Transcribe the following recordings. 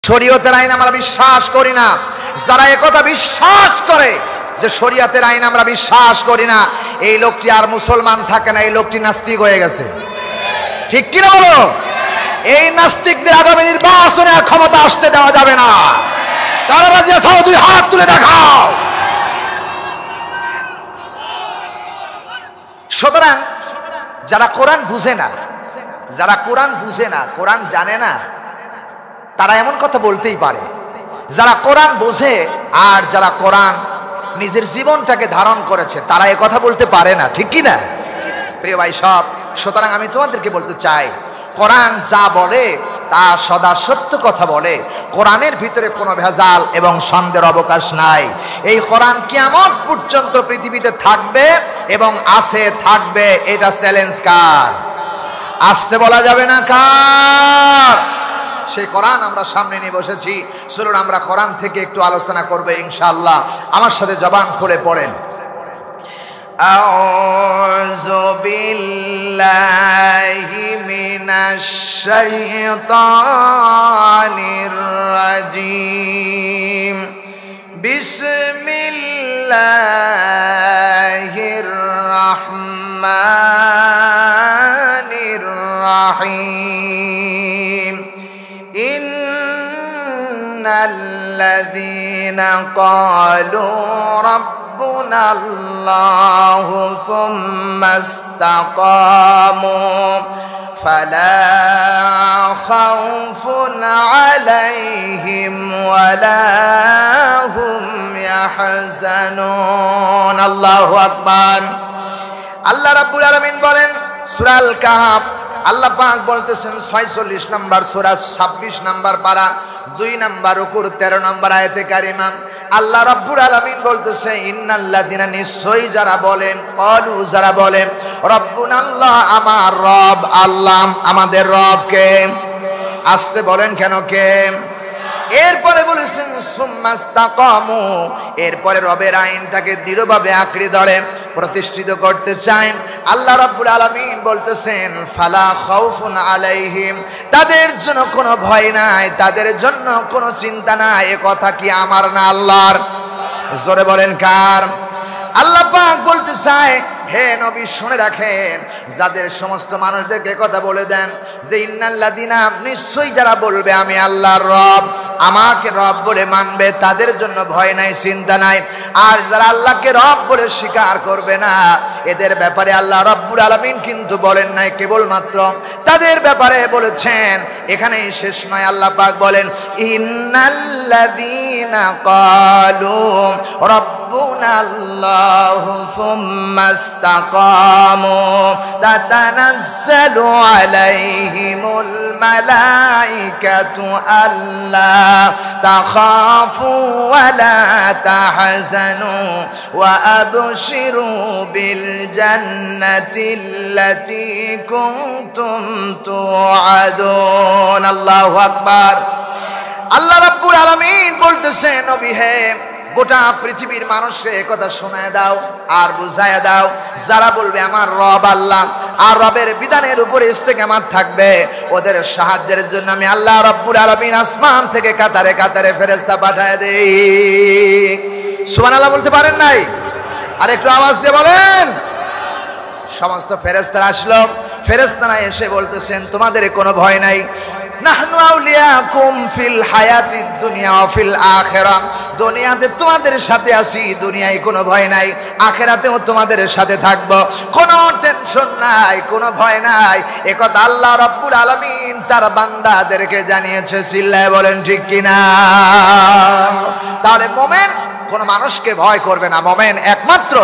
শরীয়তের আইন আমরা বিশ্বাস করি না। যারা একথা বিশ্বাস করে যে শরীয়তের আইন আমরা বিশ্বাস করি না, এই লোকটি আর মুসলমান থাকে না, এই লোকটি নাস্তিক হয়ে গেছে। ঠিক কিনা বলো? এই নাস্তিকদের আগামী নির্বাচনে আর ক্ষমতা আসতে দেওয়া যাবে না। কারা রাজি আছো? দুই হাত তুলে দেখাও। সুতরাং যারা কোরআন বুঝে না, যারা কোরআন বুঝে না, কোরআন জানে না, তারা এমন কথা বলতেই পারে। যারা কোরআন বোঝে আর যারা কোরআন নিজের জীবনটাকে ধারণ করেছে, তারা এ কথা বলতে পারে না। ঠিক কি না প্রিয় ভাই সব? সুতরাং আমি তোমাদেরকে বলতে চাই, কোরআন যা বলে তা সদা সত্য কথা বলে। কোরআনের ভিতরে কোনো ভেজাল এবং সন্দেহের অবকাশ নাই। এই কোরআন কিয়ামত পর্যন্ত পৃথিবীতে থাকবে এবং আছে, থাকবে। এটা চ্যালেঞ্জ কার? আসতে বলা যাবে না কার? সেই কোরআন আমরা সামনে নিয়ে বসেছি। চলুন আমরা কোরআন থেকে একটু আলোচনা করবো ইনশাআল্লাহ। আমার সাথে জবান খুলে পড়েন। আউযু বিল্লাহি মিনাশ শাইতানির রাজিম। বিসমিল্লাহির রাহমানির রাহিম। ইন্নাল্লাযীনা ক্বালু রাব্বুনাল্লাহু সুম্মা ইসতাকামু ফালা খাউফুন আলাইহিম ওয়ালা হুম ইয়াহজানুন। আল্লাহু আকবার। আল্লাহ রাব্বুল আলামিন বলেন সূরা আল কাহফ, আল্লাহ পাক বলতেছেন 46 নম্বর সূরা 26 নম্বর পারা 2 নম্বর রুকুর 13 নম্বর আয়াতে কারিমা আল্লাহ রাব্বুল আলামিন বলতেছে ইন্নাল্লাযিনা, নিশ্চয়ই যারা বলেন, ক্বালু যারা বলেন, রাব্বুনাল্লাহ, আমার রব আল্লাহ, আমাদের রব কে? আসতে বলেন কেন কে? এরপরে বলেছেন সুম্মা ইসতাকামু, এরপরে রবের আইনটাকে দৃঢ়ভাবে আঁকড়ে ধরে প্রতিষ্ঠিত করতে চায়। আল্লাহ রাব্বুল আলামিন বলতেছেন ফালা খাউফুন আলাইহিম, তাদের জন্য কোনো ভয় নাই, তাদের জন্য কোনো চিন্তা নাই। এ কথা কি আমার না আল্লাহর? জোরে বলেন কার? আল্লাহ পাক বলতে চায়, হে নবী শুনে রাখেন, যাদের সমস্ত মানুষদেরকে কথা বলে দেন যে ইন্নাল্লাযিনা, নিশ্চয়ই যারা বলবে আমি আল্লাহর রব, আমাকে রব বলে মানবে, তাদের জন্য ভয় নাই, চিন্তা নাই। আর যারা আল্লাহকে রব বলে স্বীকার করবে না, এদের ব্যাপারে আল্লাহ রাব্বুল আলামিন কিন্তু বলেন নাই, কেবলমাত্র তাদের ব্যাপারে বলেছেন। এখানেই শেষ নয়, আল্লাহ পাক বলেন ইন্নাল্লাযীনা ক্বালু রাব্বুনাল্লাহু সুম্মা ইসতাকামু তাতানাজ্জালু আলাইহিমুল মালাইকাতু আল্লা তাখাফু ওয়া লা তাহজানু ওয়া আবশিরু বিল জান্নাতিল্লাতী কুনতুম তুআদুন। আল্লাহু আকবার। আল্লাহ রাব্বুল আলামিন বলতেছেন, নবী হে, গোটা পৃথিবীর মানুষকে একথা শোনায় দাও আর বুঝায় দাও, যারা বলবে আমার রব আল্লাহ আর রবের বিধানের উপরে ইস্তেকামাত থাকবে, ওদের সাহায্যের জন্য আমি আল্লাহ রাব্বুল আলামিন আসমান থেকে কাতারে কাতারে ফেরেশতা পাঠায় দেই। সুবহানাল্লাহ বলতে পারেন নাই? আর একটু আওয়াজ দিয়ে বলেন। সমস্ত ফেরেশতারা আসলো, ফেরেশতারা এসে বলতেছেন তোমাদের কোনো ভয় নাই, নাহনু আউলিয়াকুম ফিল হায়াতিদ দুনিয়া ওয়া ফিল আখিরাহ, দুনিয়াতে তোমাদের সাথে আছি, দুনিয়ায় কোনো ভয় নাই, আখিরাতেও তোমাদের সাথে থাকব, কোনো টেনশন নাই, কোনো ভয় নাই। একথা আল্লাহ রাব্বুল আলামিন তার বান্দাদেরকে জানিয়েছে। চিল্লায় বলেন ঠিক কিনা? তাহলে মুমিন কোন মানুষকে ভয় করবে না। মুমিন একমাত্র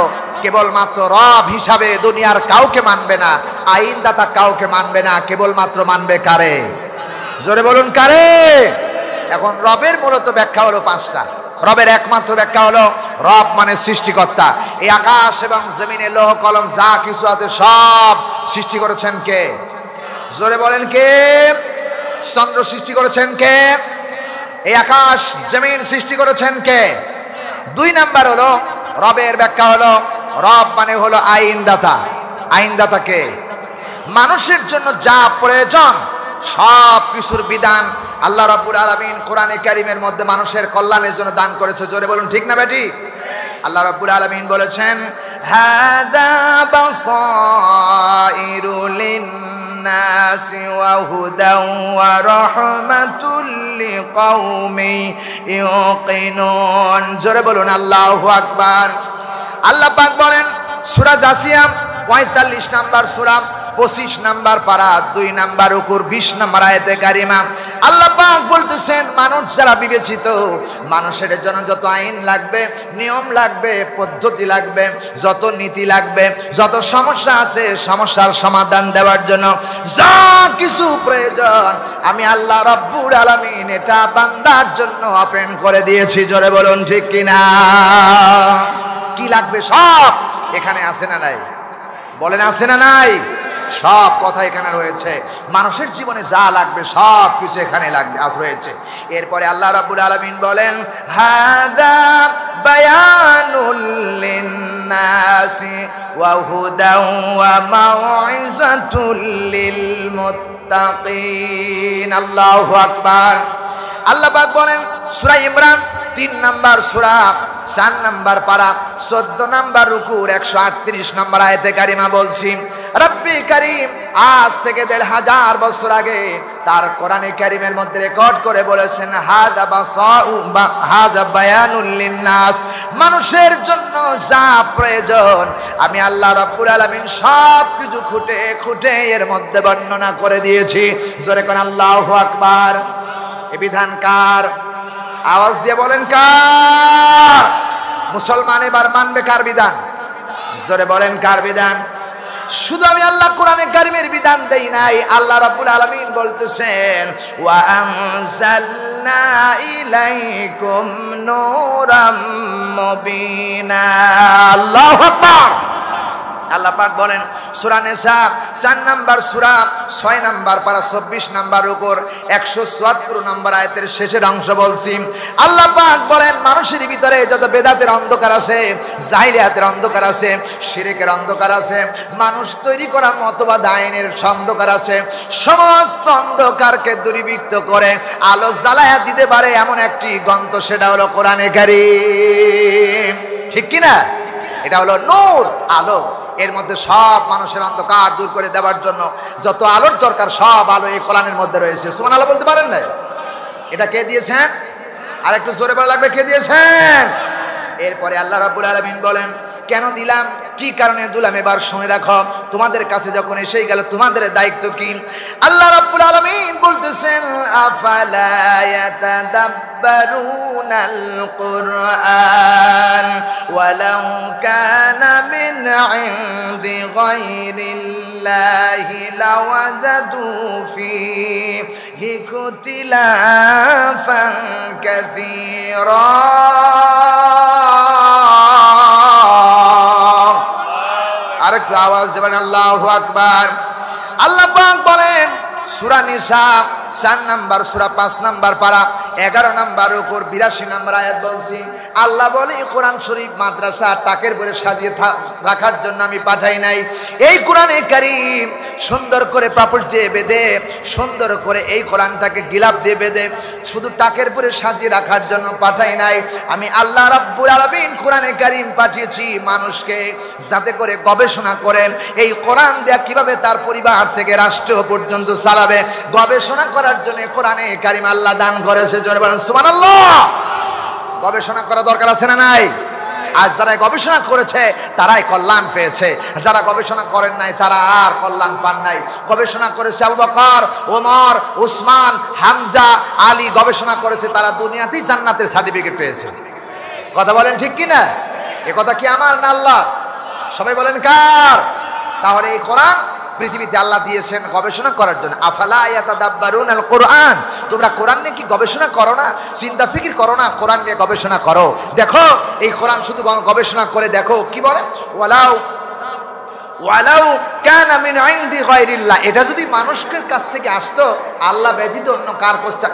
কেবলমাত্র রব হিসাবে দুনিয়ার কাউকে মানবে না, আইনদাতা কাউকে মানবে না, কেবলমাত্র মানবে কারে? জোরে বলুন কারে? এখন রবের মূলত ব্যাখ্যা হলো 5টা। রবের একমাত্র ব্যাখ্যা হলো রব মানে সৃষ্টিকর্তা। এই আকাশ এবং জমিনে লৌহ কলম যা কিছু আছে সব সৃষ্টি করেছেন কে? জোরে বলেন কে? চন্দ্র সৃষ্টি করেছেন কে? এই আকাশ জমিন সৃষ্টি করেছেন কে? 2 নাম্বার হলো রবের ব্যাখ্যা হলো রব মানে হলো আইনদাতা। আইনদাতা কে? মানুষের জন্য যা প্রয়োজন সব কিছুর বিধান আল্লাহ রাব্বুল আলামিন কোরআনে কারীমের মধ্যে মানুষের কল্যাণের জন্য দান করেছে। জোরে বলুন ঠিক না বেটি? আল্লাহ রাব্বুল আলামিন বলেছেন হাদা বাসাইরু লিন্নাসি ওয়া হুদাও ওয়া রাহমাতুল লিকাউমি ইউকিনুন। জোরে বলুন আল্লাহু আকবার। আল্লাহ পাক বলেন সূরা জাসিয়া 45 নাম্বার সূরা 25 নাম্বার পারা 2 নাম্বার রুকুর 20 নাম্বার আয়াতে কারিমা আল্লাহ পাক বলতেছেন মানুষ যারা বিবেচিত, মানুষের জন্য যত আইন লাগবে, নিয়ম লাগবে, পদ্ধতি লাগবে, যত নীতি লাগবে, যত সমস্যা আছে সমস্যার সমাধান দেওয়ার জন্য যা কিছু প্রয়োজন আমি আল্লাহ রাব্বুল আলামিন এটা বান্দার জন্য ওপেন করে দিয়েছি। জোরে বলুন ঠিক কিনা? কি লাগবে সব এখানে আছে না নাই? বলেন আছে না নাই? সব কথা এখানে রয়েছে। মানুষের জীবনে যা লাগবে সব কিছু এখানে লাগবে আজ রয়েছে। এরপরে আল্লাহ রাব্বুল আলামিন বলেন হাদা বায়ানুল লিন্নাসি ওয়া হুদাও ওয়া মাউইযাতুল লিল মুত্তাকিন। আল্লাহু আকবার। আল্লাহ পাক বলেন সূরা ইমরান 3 নাম্বার সূরা 4 নাম্বার পারা 14 নাম্বার রুকুর 138 নাম্বার আয়াতে কারিমা বলছি রব্বি কারীম আজ থেকে 1500 বছর আগে তার কোরআনে কারীমের মধ্যে রেকর্ড করে বলেছেন হাযা বায়ানুল লিন্নাস, মানুষের জন্য যা প্রয়োজন আমি আল্লাহ রাব্বুল আলামিন সব কিছু খুঁটে খুঁটে এর মধ্যে বর্ণনা করে দিয়েছি। জোরে কোন আল্লাহু আকবার। এই বিধান কার? আওয়াজ দিয়ে বলেন কার? মুসলমান এবার মানবে কার বিধান? জোরে বলেন কার বিধান? শুধু আমি আল্লাহ কোরআনে কারীমের বিধান দেই নাই, আল্লাহ রাব্বুল আলামিন বলতেছেন ওয়া আনজালনা ইলাইকুম নূরাম মুবিনা। আল্লাহু আকবার। আল্লাহ পাক বলেন সূরা নিসা 4 নাম্বার সূরা 6 নাম্বার পারা 24 নাম্বার উপর 174 নাম্বার আয়াতের শেষের অংশ বলছি। আল্লাহ পাক বলেন মানুষের ভিতরে যত বেদাতের অন্ধকার আছে, জাহিলিয়াতের অন্ধকার আছে, শিরকের অন্ধকার আছে, মানুষ তৈরি করা মতবাদ আইনের অন্ধকার আছে, সমস্ত অন্ধকারকে দূরীভূত করে আলো জ্বালায়া দিতে পারে এমন একটি গ্রন্থ, সেটা হলো কোরআনে কারীম। ঠিক কি না? এটা হলো নূর, আলো। এর মধ্যে সব মানুষের অন্ধকার দূর করে দেওয়ার জন্য যত আলোর দরকার সব আলো এই কোরআনের মধ্যে রয়েছে। সুবহানাল্লাহ বলতে পারেন না? এটা কে দিয়েছেন? আর একটু জোরে বলা লাগবে, কে দিয়েছেন? এরপরে আল্লাহ রাব্বুল আলামিন বলেন কেন দিলাম, কি কারণে দিলাম এবার শুনে রাখো। তোমাদের কাছে যখন এসেই গেল তোমাদের দায়িত্ব কি? আল্লাহ রাব্বুল আলামিন বলতেছেন আফালা ইয়াতাদাব্বারুনাল কুরআন ওয়ালাউ কানা মিন ইনদি গায়রিল্লাহি লাওয়াজাদু ফীহি ইখতিলাফান কাসীরা। আরেকটু আওয়াজ দেবেন আল্লাহু আকবার। আল্লাহ পাক বলেন সূরা নিসা 4 নাম্বার সূরা 5 নাম্বার পারা 11 নাম্বার উপর 82 নাম্বার আয়াত বলছি। আল্লাহ বলে কোরআন শরীফ মাদ্রাসা টাকের পরে সাজিয়ে রাখার জন্য আমি পাঠাই নাই। এই কোরআনে কারীম সুন্দর করে পাপড় দিয়ে বেঁধে, সুন্দর করে এই কোরআনটাকে গিলাপ দিয়ে বেঁধে শুধু টাকের পরে সাজিয়ে রাখার জন্য পাঠাই নাই। আমি আল্লাহ রাব্বুল আলামিন কোরআনে কারীম পাঠিয়েছি মানুষকে যাতে করে গবেষণা করেন এই কোরআন দিয়ে কিভাবে তার পরিবার থেকে রাষ্ট্র পর্যন্ত চালাবে, গবেষণা করার জন্য কোরআনে কারীম আল্লাহ দান করেছে। জোরে বলেন সুবহানাল্লাহ। গবেষণা করা দরকার আছে না নাই? আজ যারা গবেষণা করেছে তারাই কল্যাণ পেয়েছে, যারা গবেষণা করেন নাই তারা আর কল্যাণ পান নাই। গবেষণা করেছে আবু বকর, ওমর, উসমান, হামজা, আলী, গবেষণা করেছে তারা দুনিয়াতেই জান্নাতের সার্টিফিকেট পেয়েছে। কথা বলেন ঠিক কি না? এ কথা কি আমার না আল্লাহ? সবাই বলেন কার? তাহলে এই কোরআন পৃথিবীতে আল্লাহ দিয়েছেন গবেষণা করার জন্য। আফালা ইয়াতাদাব্বারুনাল কুরআন, তোমরা কোরআন নিয়ে কি গবেষণা করো না, চিন্তা ফিকির করো না? কোরআন নিয়ে গবেষণা করো। দেখো এই কোরআন শুধু গবেষণা করে দেখো কি বলে ওয়ালাউ কানা মিন ইনদি গায়রিল্লাহ, এটা যদি মানুষের কাছ থেকে আসতো, আল্লাহ ব্যতীত অন্য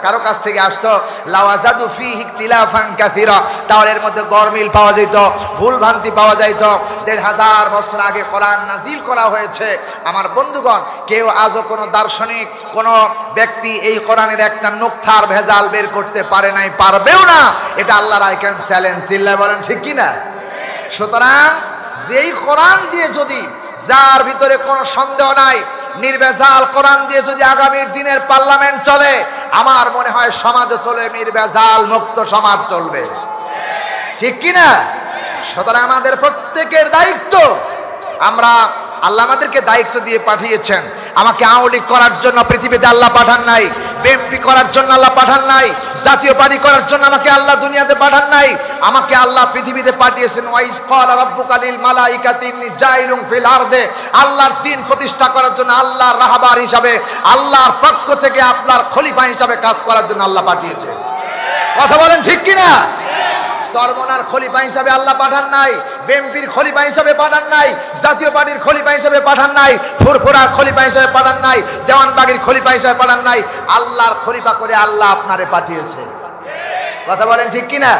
কারো কাছ থেকে আসতো, লাওয়াজাদু ফীহি ইখতিলাফান কাসীরা, তাহলে এর মধ্যে গরমিল পাওয়া যেত, ভুল ভ্রান্তি পাওয়া যেত। ১৫০০ বছর আগে কোরআন নাজিল করা হয়েছে। আমার বন্ধুগণ, কেউ আজও কোনো দার্শনিক, কোনো ব্যক্তি এই কোরআনের একটা নুকতার ভেজাল বের করতে পারে নাই, পারবেও না। এটা আল্লাহর আইকেন চ্যালেঞ্জ, চিল্লায় বলেন ঠিক কিনা? সুতরাং যেই কোরআন দিয়ে যদি, যার ভিতরে কোনো সন্দেহ নাই, নির্ভেজাল কোরআন দিয়ে যদি আগামীর দিনের পার্লামেন্ট চলে, আমার মনে হয় সমাজে চলে নির্ভেজাল মুক্ত সমাজ চলবে, ঠিক কিনা? সুতরাং আমাদের প্রত্যেকের দায়িত্ব, আল্লাহ আমাদেরকে দায়িত্ব দিয়ে পাঠিয়েছেন। আমাকে আওয়ামী লীগ করার জন্য পৃথিবীতে আল্লাহ পাঠান নাই, বিএনপি করার জন্য আল্লাহ পাঠান নাই, জাতীয় পার্টি করার জন্য আমাকে আল্লাহ দুনিয়াতে পাঠান নাই। আমাকে আল্লাহ পৃথিবীতে পাঠিয়েছেন ওয়াইজ ক্বালা রাব্বুকা লিল মালাইকাতি ইন্নী জাইলুন ফিল আরদে, আল্লাহর দ্বীন প্রতিষ্ঠা করার জন্য, আল্লাহর রাহবার হিসাবে, আল্লাহর পক্ষ থেকে আপনার খলিফা হিসাবে কাজ করার জন্য আল্লাহ পাঠিয়েছে। কথা বলেন ঠিক কিনা? সরমনার খলিফা হিসাবে আল্লাহ পাঠান নাই, বিএনপির খলিফা হিসাবে পাঠান নাই, জাতীয় পার্টির খলিফা হিসাবে পাঠান নাই, ফুরফুরার খলিফা হিসাবে পাঠান নাই, দেওয়ানবাগির খলিফা হিসাবে পাঠান নাই। আল্লাহর খলিফা করে আল্লাহ আপনারে পাঠিয়েছে। কথা বলেন ঠিক কিনা?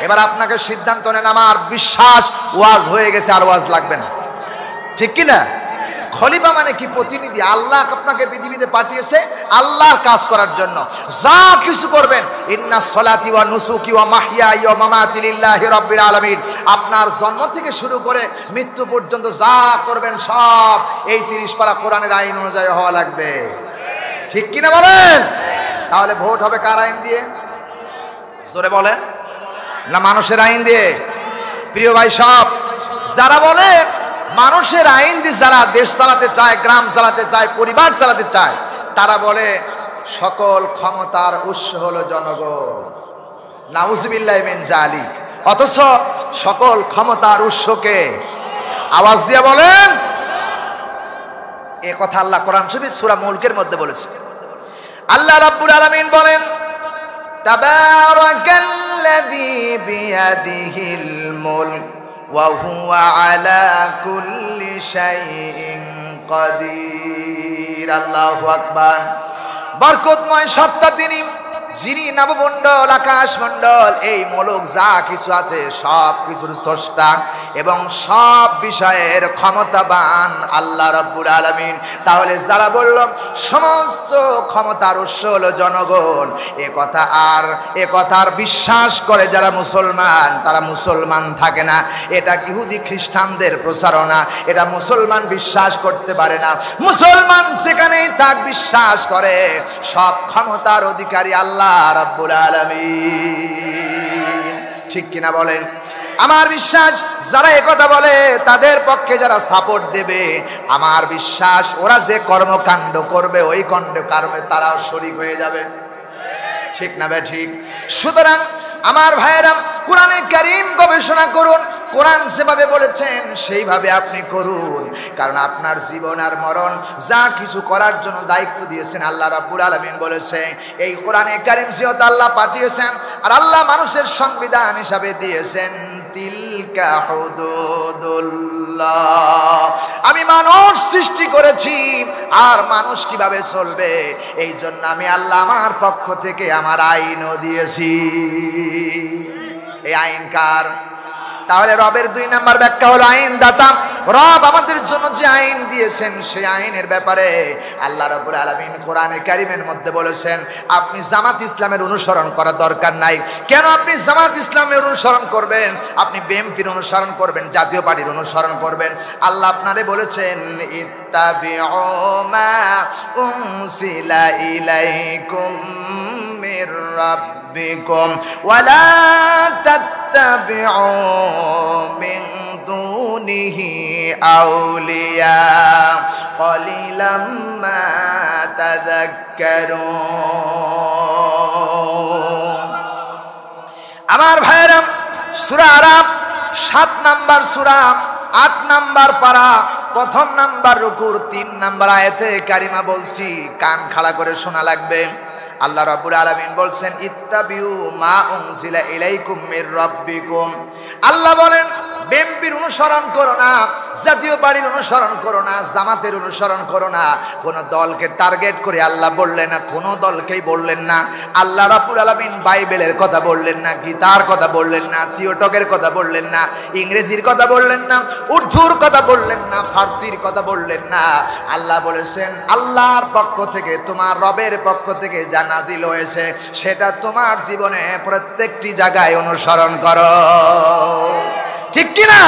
এবার আপনাকে সিদ্ধান্ত নেন। আমার বিশ্বাস ওয়াজ হয়ে গেছে, আর ওয়াজ লাগবে না, ঠিক কিনা? খলিফা মানে কি? প্রতিনিধি। আল্লাহ আপনাকে পৃথিবীতে পাঠিয়েছে আল্লাহর কাজ করার জন্য। যা কিছু করবেন, ইন্না সলাতি ওয়া নুসুকি ওয়া মাহইয়াই ওয়া মামাতি লিল্লাহি রাব্বিল আলামিন, আপনার জন্ম থেকে শুরু করে মৃত্যু পর্যন্ত যা করবেন সব এই 30 পারা কোরআনের আইন অনুযায়ী হওয়া লাগবে, ঠিক কিনা বলেন? তাহলে ভোট হবে কার আইন দিয়ে? জোরে বলেন। না মানুষের আইন দিয়ে? প্রিয় ভাই, সব যারা বলে মানুষের আইন দিয়ে যারা দেশ চালাতে চায়, গ্রাম চালাতে চায়, পরিবার চালাতে চায়, তারা বলে সকল ক্ষমতার উৎস হলো জনগণ। নাউজুবিল্লাহি মিন জালিক। অথচ সকল ক্ষমতার উৎসকে আওয়াজ দিয়ে বলেন। এ কথা আল্লাহ কোরআন শরীফ সূরা মুলকের মধ্যে বলেছে। আল্লাহ রাব্বুল আলামিন বলেন, তাবারাকাল্লাযী বিয়াদিহিল মুলক ওয়া হুয়া আলা কুল্লি শাইইন কাদির। আল্লাহু আকবার। বরকতময় সত্তা তিনি, যিনি নবমণ্ডল, আকাশমণ্ডল, এই মোলক যা কিছু আছে সব কিছুর স্রষ্টা এবং সব বিষয়ের ক্ষমতাবান আল্লাহ রাব্বুল আলামিন। তাহলে যারা বলল সমস্ত ক্ষমতার উৎস হলো জনগণ, এ কথার বিশ্বাস করে যারা মুসলমান, তারা মুসলমান থাকে না। এটা ইহুদি খ্রিস্টানদের প্রচারণা, এটা মুসলমান বিশ্বাস করতে পারে না। মুসলমান সেখানেই থাক, বিশ্বাস করে সব ক্ষমতার অধিকারী আল্লাহ রাব্বুল আলামিন, ঠিক কিনা বলেন? আমার বিশ্বাস যারা একথা বলে তাদের পক্ষে যারা সাপোর্ট দেবে, আমার বিশ্বাস ওরা যে কর্মকাণ্ড করবে ওই কর্মে তারাও শরীক হয়ে যাবে, ঠিক না বে ঠিক? সুতরাং আমার ভাইয়েরা, কোরআনে কারীম গবেষণা করুন। কোরআন যেভাবে বলেছেন সেইভাবে আপনি করুন, কারণ আপনার জীবন আর মরণ যা কিছু করার জন্য দায়িত্ব দিয়েছেন আল্লাহ রাব্বুল আলামিন বলেছে। এই কোরআনে কারীম যেহেতু আল্লাহ পাঠিয়েছেন আর আল্লাহ মানুষের সংবিধান হিসাবে দিয়েছেন, তিলকা হুদুদুল্লাহ, আমি মানুষ সৃষ্টি করেছি আর মানুষ কিভাবে চলবে এই জন্য আমি আল্লাহ আমার পক্ষ থেকে আমার আইনও দিয়েছি। এই আইন কার? তাহলে রবের 2 নাম্বার ব্যাখ্যা হলো আইন দাতা। রব আমাদের জন্য যে আইন দিয়েছেন সেই আইনের ব্যাপারে আল্লাহ রাব্বুল আলামিন কোরআনে কারীমের মধ্যে বলেছেন, আপনি জামাত ইসলামের অনুসরণ করার দরকার নাই। কেন আপনি জামাত ইসলামের অনুসরণ করবেন? আপনি বিএনপির অনুসরণ করবেন, জাতীয় পার্টির অনুসরণ করবেন? আল্লাহ আপনারে বলেছেন, ইত্তাবিউ মা উনসিলা ইলাইকুম মির রাব্বিকুম ওয়ালা তাত্তাবিউ মিন দুনিহি আউলিয়া কলিলাম মা তাযাক্কারুন। আমার ভাইরা, সূরা আরাফ 7 নাম্বার সূরা, 8 নাম্বার পারা, 1 নাম্বার রুকুর 3 নাম্বার আয়াতে কারিমা বলছি, কান খাড়া করে শোনা লাগবে। আল্লাহ রাব্বুল আলামিন বলছেন, ইত্তাবিউ মা উনজিলা ইলাইকুম মির রাব্বিকুম। আল্লাহ বলেন, বিএনপির অনুসরণ করো না, জাতীয় পার্টির অনুসরণ করো না, জামাতের অনুসরণ করো না। কোন দলকে টার্গেট করে আল্লাহ বললেন না, কোন দলকেই বললেন না। আল্লাহ রাব্বুল আলামিন বাইবেলের কথা বললেন না, গীতার কথা বললেন না, থিওটকের কথা বললেন না, ইংরেজির কথা বললেন না, উর্দুর কথা বললেন না, ফার্সির কথা বললেন না। আল্লাহ বলেছেন আল্লাহর পক্ষ থেকে, তোমার রবের পক্ষ থেকে যা নাজিল হয়েছে সেটা তোমার জীবনে প্রত্যেকটি জায়গায় অনুসরণ করো। ঠিক কিনা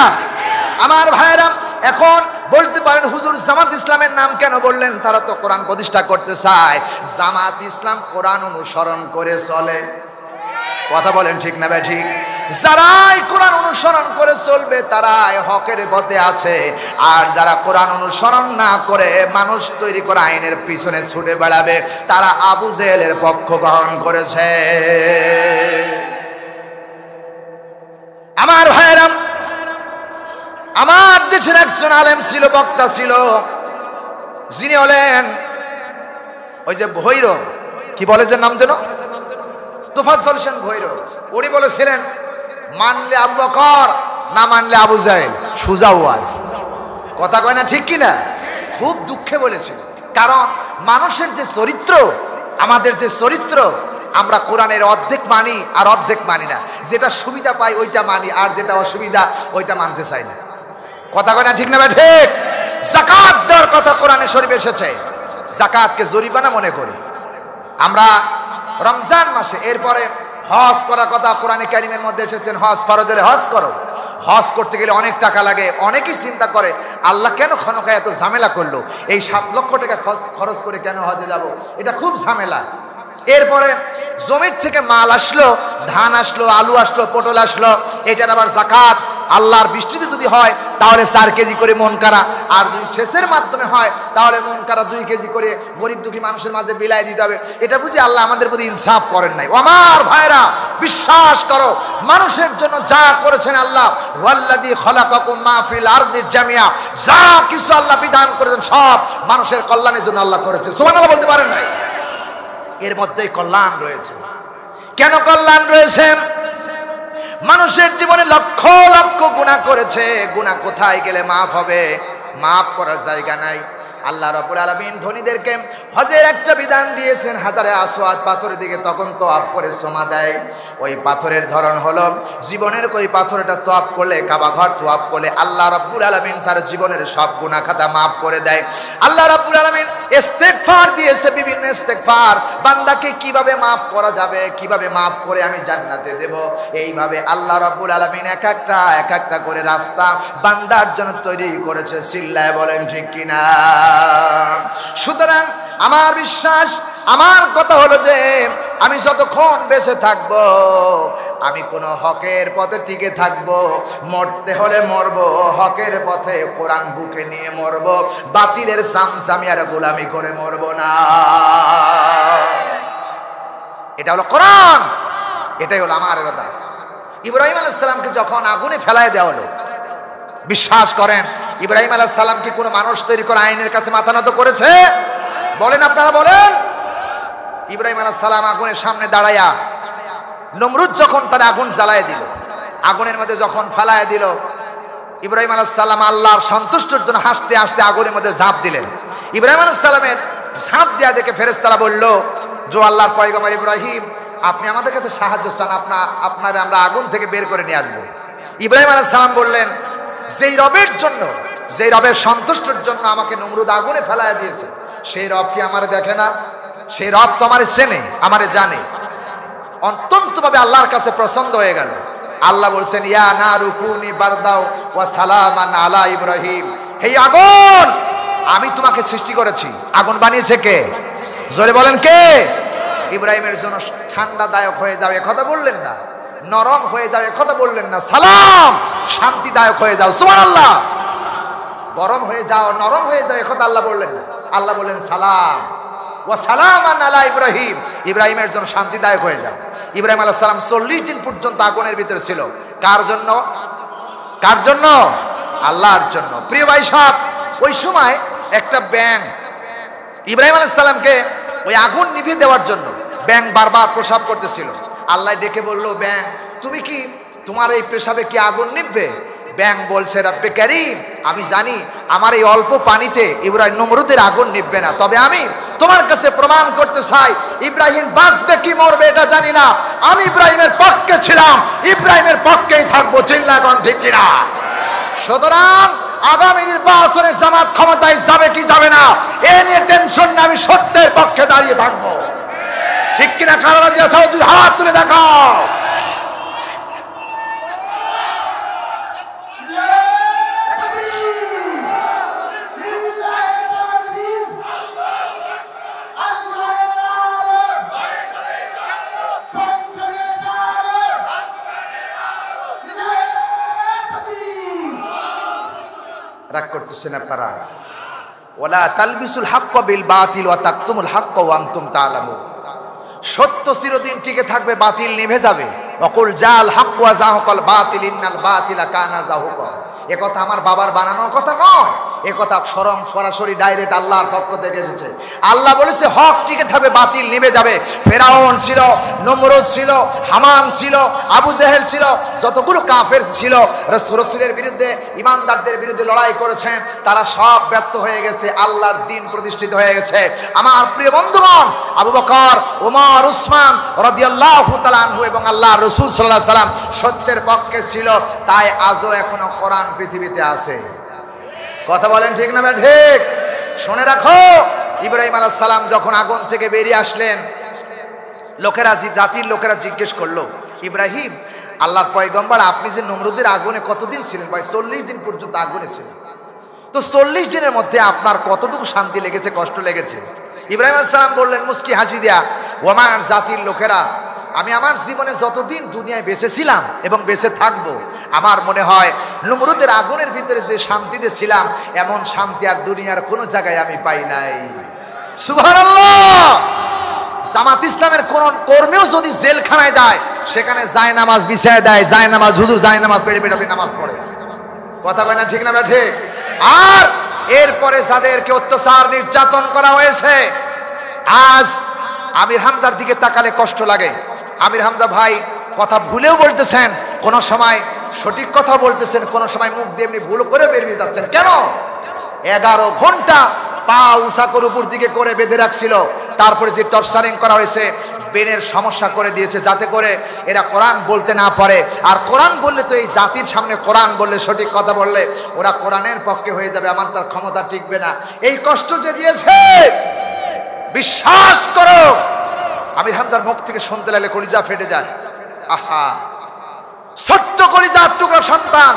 আমার ভাইরা? এখন বলতে পারেন হুজুর জামাত ইসলামের নাম কেন বললেন? তারা তো কোরআন প্রতিষ্ঠা করতে চায়। জামাত ইসলাম কোরআন অনুসরণ করে চলে। কথা বলেন ঠিক না ঠিক? যারাই কোরআন অনুসরণ করে চলবে তারাই হকের পথে আছে, আর যারা কোরআন অনুসরণ না করে মানুষ তৈরি করা আইনের পিছনে ছুটে বেড়াবে তারা আবু জেহেলের পক্ষ গ্রহণ করেছে। আমার ভাইরা, আমার দেশের একজন আলেম ছিল, বক্তা ছিল, যিনি হলেন ওই যে ভৈরব, কি বলে যে নাম যেন, তোফাজ্জল হোসেন ভৈরব। উনি বলেছিলেন মানলে আবু বকর, না মানলে আবু জাহেল, সুজা ওয়াজ। কথা কয় না ঠিক কিনা? খুব দুঃখে বলেছিল, কারণ মানুষের যে চরিত্র, আমাদের যে চরিত্র, আমরা কোরআনের অর্ধেক মানি আর অর্ধেক মানি না। যেটা সুবিধা পাই ওইটা মানি, আর যেটা অসুবিধা ওইটা মানতে চাই না। কথা কয় না ঠিক না ঠিক? যাকাত দেওয়ার কথা কোরআনে শরীফে এসেছে, যাকাতকে জরিমানা মনে করি আমরা রমজান মাসে। এরপরে হজ করার কথা কোরআনে কারিমের মধ্যে এসেছেন, হজ ফরজ হলে হজ করো। হজ করতে গেলে অনেক টাকা লাগে। অনেকেই চিন্তা করে আল্লাহ কেন ক্ষণকায় এত ঝামেলা করলো, এই 7 লক্ষ টাকা খরচ করে কেন হজে যাব, এটা খুব ঝামেলা। এরপরে জমির থেকে মাল আসলো, ধান আসলো, আলু আসলো, পটল আসলো, এটার আবার যাকাত। আল্লাহর বৃষ্টিতে যদি হয় তাহলে 4 কেজি করে মন কারা, আর যদি সেচের মাধ্যমে হয় তাহলে মন কারা 2 কেজি করে গরিব দুঃখী মানুষের মাঝে বিলাই দিতে হবে। এটা বুঝি আল্লাহ আমাদের প্রতি ইনসাফ করেন নাই। আমার ভাইরা, বিশ্বাস করো মানুষের জন্য যা করেছেন আল্লাহ, ওয়াল্লাযী খালাকাকুম মা ফিল আরদি জামিয়া, যা কিছু আল্লাহ বিধান করেছেন সব মানুষের কল্যাণের জন্য আল্লাহ করেছে। সুবহানাল্লাহ বলতে পারেন নাই? এর মধ্যেই কল্যাণ রয়েছে। কেন কল্যাণ রয়েছে? মানুষের জীবনে লক্ষ লক্ষ গুনাহ করেছে, গুনাহ কোথায় গেলে মাফ হবে? মাফ করার জায়গা নাই। আল্লাহ রাব্বুল আলামিন ধনীদেরকে হজের একটা বিধান দিয়েছেন, হাজারে আসওয়াদ পাথরের দিকে তখন তওয়াফ করে সমা দেয়। ওই পাথরের ধরন হলো, জীবনের কই পাথরটা তওয়াফ করলে, কাবা ঘর তওয়াফ করলে আল্লাহ রাব্বুল আলামিন তার জীবনের সব গুনাহ খাতা মাফ করে দেয়। আল্লাহ রাব্বুল আলামিন ইস্তেগফার দিয়েছে, বিভিন্ন ইস্তেগফার। বান্দাকে কিভাবে মাফ করা যাবে, কিভাবে মাফ করে আমি জান্নাতে দেব, এইভাবে আল্লাহ রাব্বুল আলামিন এক একটা করে রাস্তা বান্দার জন্য তৈরি করেছে। চিল্লায় বলেন ঠিক কিনা? সুতরাং আমার বিশ্বাস, আমার কথা হলো যে আমি যতক্ষণ বেঁচে থাকব আমি কোনো হকের পথে টিকে থাকব। মরতে হলে মরব হকের পথে, কোরআন বুকে নিয়ে মরব, বাতিলের সামসামি আর গোলামি করে মরব না। এটা হলো কোরআন, এটাই হলো আমার ইরাদা। ইব্রাহিম আলাইহিস সালামকে যখন আগুনে ফেলায় দেওয়া হলো, বিশ্বাস করেন ইব্রাহিম আলাইহিস সালাম কি কোনো মানুষ তৈরি করা আইনের কাছে মাথা নত করেছে? বলেন, আপনারা বলেন। ইব্রাহিম আলাইহিস সালাম আগুনের সামনে দাঁড়ায়া, নমরুদ যখন তার আগুন জ্বালায় দিল, আগুনের মধ্যে যখন ফেলায় দিল, ইব্রাহিম আলাইহিস সালাম আল্লাহর সন্তুষ্টির জন্য হাসতে হাসতে আগুনের মধ্যে ঝাঁপ দিলেন। ইব্রাহিম আলাইহিস সালামের ঝাঁপ দেয়া দেখে ফেরেশতারা বলল, যে আল্লাহর পয়গম্বর ইব্রাহিম, আপনি আমাদের কাছে সাহায্য চান, আপনারে আমরা আগুন থেকে বের করে নিয়ে আসবো। ইব্রাহিম আলাইহিস সালাম বললেন, যেই রবের জন্য, যেই রবের সন্তুষ্টির জন্য আমাকে নমরুদ আগুনে ফেলায় দিয়েছে, সেই রব কি আমারে দেখে না? সেই রব তো আমারে চেনে, আমারে জানে। অত্যন্তভাবে আল্লাহর কাছে পছন্দ হয়ে গেল। আল্লাহ বলছেন, ইয়া নারু কুনি বারদাও ওয়া সালামান আলা ইব্রাহিম, হে আগুন, আমি তোমাকে সৃষ্টি করেছি। আগুন বানিয়েছে কে? জোরে বলেন কে? ইব্রাহিমের জন্য ঠান্ডাদায়ক হয়ে যাও, কথা বললেন না। নরম হয়ে যাও, কথা বললেন না। সালাম, শান্তিদায়ক হয়ে যাও। সুবহানাল্লাহ। গরম হয়ে যাও, নরম হয়ে যাও, কথা আল্লাহ বললেন না। আল্লাহ বললেন সালাম ওয়া সালামান আলা ইব্রাহিম, ইব্রাহিমের জন্য শান্তিদায়ক হয়ে যাও। ইব্রাহিম আলাইহিস সালাম 40 দিন পর্যন্ত আগুনের ভিতরে ছিল। কার জন্য? কার জন্য? আল্লাহর জন্য। প্রিয় ভাই সাহেব, ওই সময় একটা ব্যাঙ ইব্রাহিম আলাইহিস সালামকে ওই আগুন নিভিয়ে দেওয়ার জন্য, ব্যাঙ বারবার প্রসাব করতেছিল। আল্লাহ ডেকে বলল, ব্যাঙ, তুমি কি, তোমার এই পেশাবে কি আগুন নিভবে? ব্যাং বলছে, রব্বে কারীম, আমি জানি আমার এই অল্প পানিতে ইব্রাহিম নমরুদের আগুন নিভবে না, তবে আমি তোমার কাছে প্রমাণ করতে চাই ইব্রাহিম বাঁচবে কি মরবে এটা জানি না, আমি ইব্রাহিমের পক্ষে ছিলাম, ইব্রাহিমের পক্ষেই থাকবো। চিল্লাগণ ঠিক কিনা? সুতরাং আগামী নির্বাচনে জামাত ক্ষমতায় যাবে কি যাবে না এ নিয়ে টেনশন না, আমি সত্যের পক্ষে দাঁড়িয়ে থাকবো। ঠিক কিনা? কারা রাজি আছো? দুই হাত তুলে দেখাও। রাগ করতেছেন আপনারা? ওয়ালা তালবিসুল হাক্কা বিল বাতিল ওয়া তাকতুমুল হাক্কা ওয়া আনতুম তাআলামুন। সত্য চিরদিন টিকে থাকবে, বাতিল নিভে যাবে। ওয়াকুল জাল হাক্কু ওয়া যাহাকাল বাতিল ইন্নাল বাতিলা কানা যাহুকা। এ কথা আমার বাবার বানানোর কথা নয়, এ কথা সরাসরি ডাইরেক্ট আল্লাহর পক্ষ থেকে এসেছে। আল্লাহ বলেছে হক টিকে থাকবে, বাতিল নিভে যাবে। ফেরাউন ছিল, নমরুদ ছিল, হামান ছিল, আবু জেহেল ছিল, যতগুলো কাফের ছিল রাসূলের বিরুদ্ধে, ইমানদারদের বিরুদ্ধে লড়াই করেছেন, তারা সব ব্যর্থ হয়ে গেছে, আল্লাহর দ্বীন প্রতিষ্ঠিত হয়ে গেছে। আমার প্রিয় বন্ধুগণ, আবু বকর, ওমর, উসমান রাদিয়াল্লাহু তাআলা আনহু এবং আল্লাহর রাসূল সাল্লাল্লাহু আলাইহি ওয়াসাল্লাম সত্যের পক্ষে ছিল, তাই আজও এখনো কোরআন পৃথিবীতে আছে। কথা বলেন ঠিক না? ঠিক। শুনে রাখো, ইব্রাহিম আলাইহিস সালাম যখন আগুন থেকে বেরিয়ে আসলেন, জাতির লোকেরা জিজ্ঞেস করলো, ইব্রাহিম, আল্লাহর পয়গম্বর, আপনি যে নমরুদের আগুনে কতদিন ছিলেন? ভাই 40 দিন পর্যন্ত আগুনে ছিলেন। তো 40 দিনের মধ্যে আপনার কতটুকু শান্তি লেগেছে, কষ্ট লেগেছে? ইব্রাহিম আলাইহিস সালাম বললেন মুস্কি হাসি দিয়া, ও আমার জাতির লোকেরা, আমি আমার জীবনে যতদিন দুনিয়ায় বেঁচে ছিলাম এবং বেঁচে থাকবো, আমার মনে হয় নমরুদের আগুনের ভিতরে যে শান্তিতে ছিলাম, এমন শান্তি আর দুনিয়ার কোনো জায়গায় আমি পাই নাই। সুবহানাল্লাহ। জামাত ইসলামের কোন কর্মীও যদি জেলখানায় যায়, সেখানে জায়নামাজ বিছায় দেয়, জায়নামাজ, হুজুর জায়নামাজ পেড়ে পেড়ে আপনি নামাজ পড়ে। কথা বলেন না ঠিক না? ঠিক। আর এরপরে যাদেরকে অত্যাচার নির্যাতন করা হয়েছে, আজ আমির হামজার দিকে তাকালে কষ্ট লাগে। আমির হামজা ভাই কথা ভুলেও বলতেছেন, কোন সময় সঠিক কথা বলতেছেন, কোন সময় মুখ দিয়ে এমনি ভুল করে বেরিয়ে যাচ্ছেন। কেন? 11 ঘন্টা পা উঁচা করে উপর দিকে করে বেঁধে রাখছিল, তারপরে যে টর্চারিং করা হয়েছে, ব্রেনের সমস্যা করে দিয়েছে, যাতে করে এরা কোরআন বলতে না পারে। আর কোরআন বললে তো এই জাতির সামনে কোরআন বললে, সঠিক কথা বললে ওরা কোরআনের পক্ষে হয়ে যাবে, আমার তার ক্ষমতা টিকবে না। এই কষ্ট যে দিয়েছে, বিশ্বাস করো, আমির হামজার মুখ থেকে শুনতে লাগলে কলিজা ফেটে যায়। আহা, ছোট্ট কলিজার টুকরা সন্তান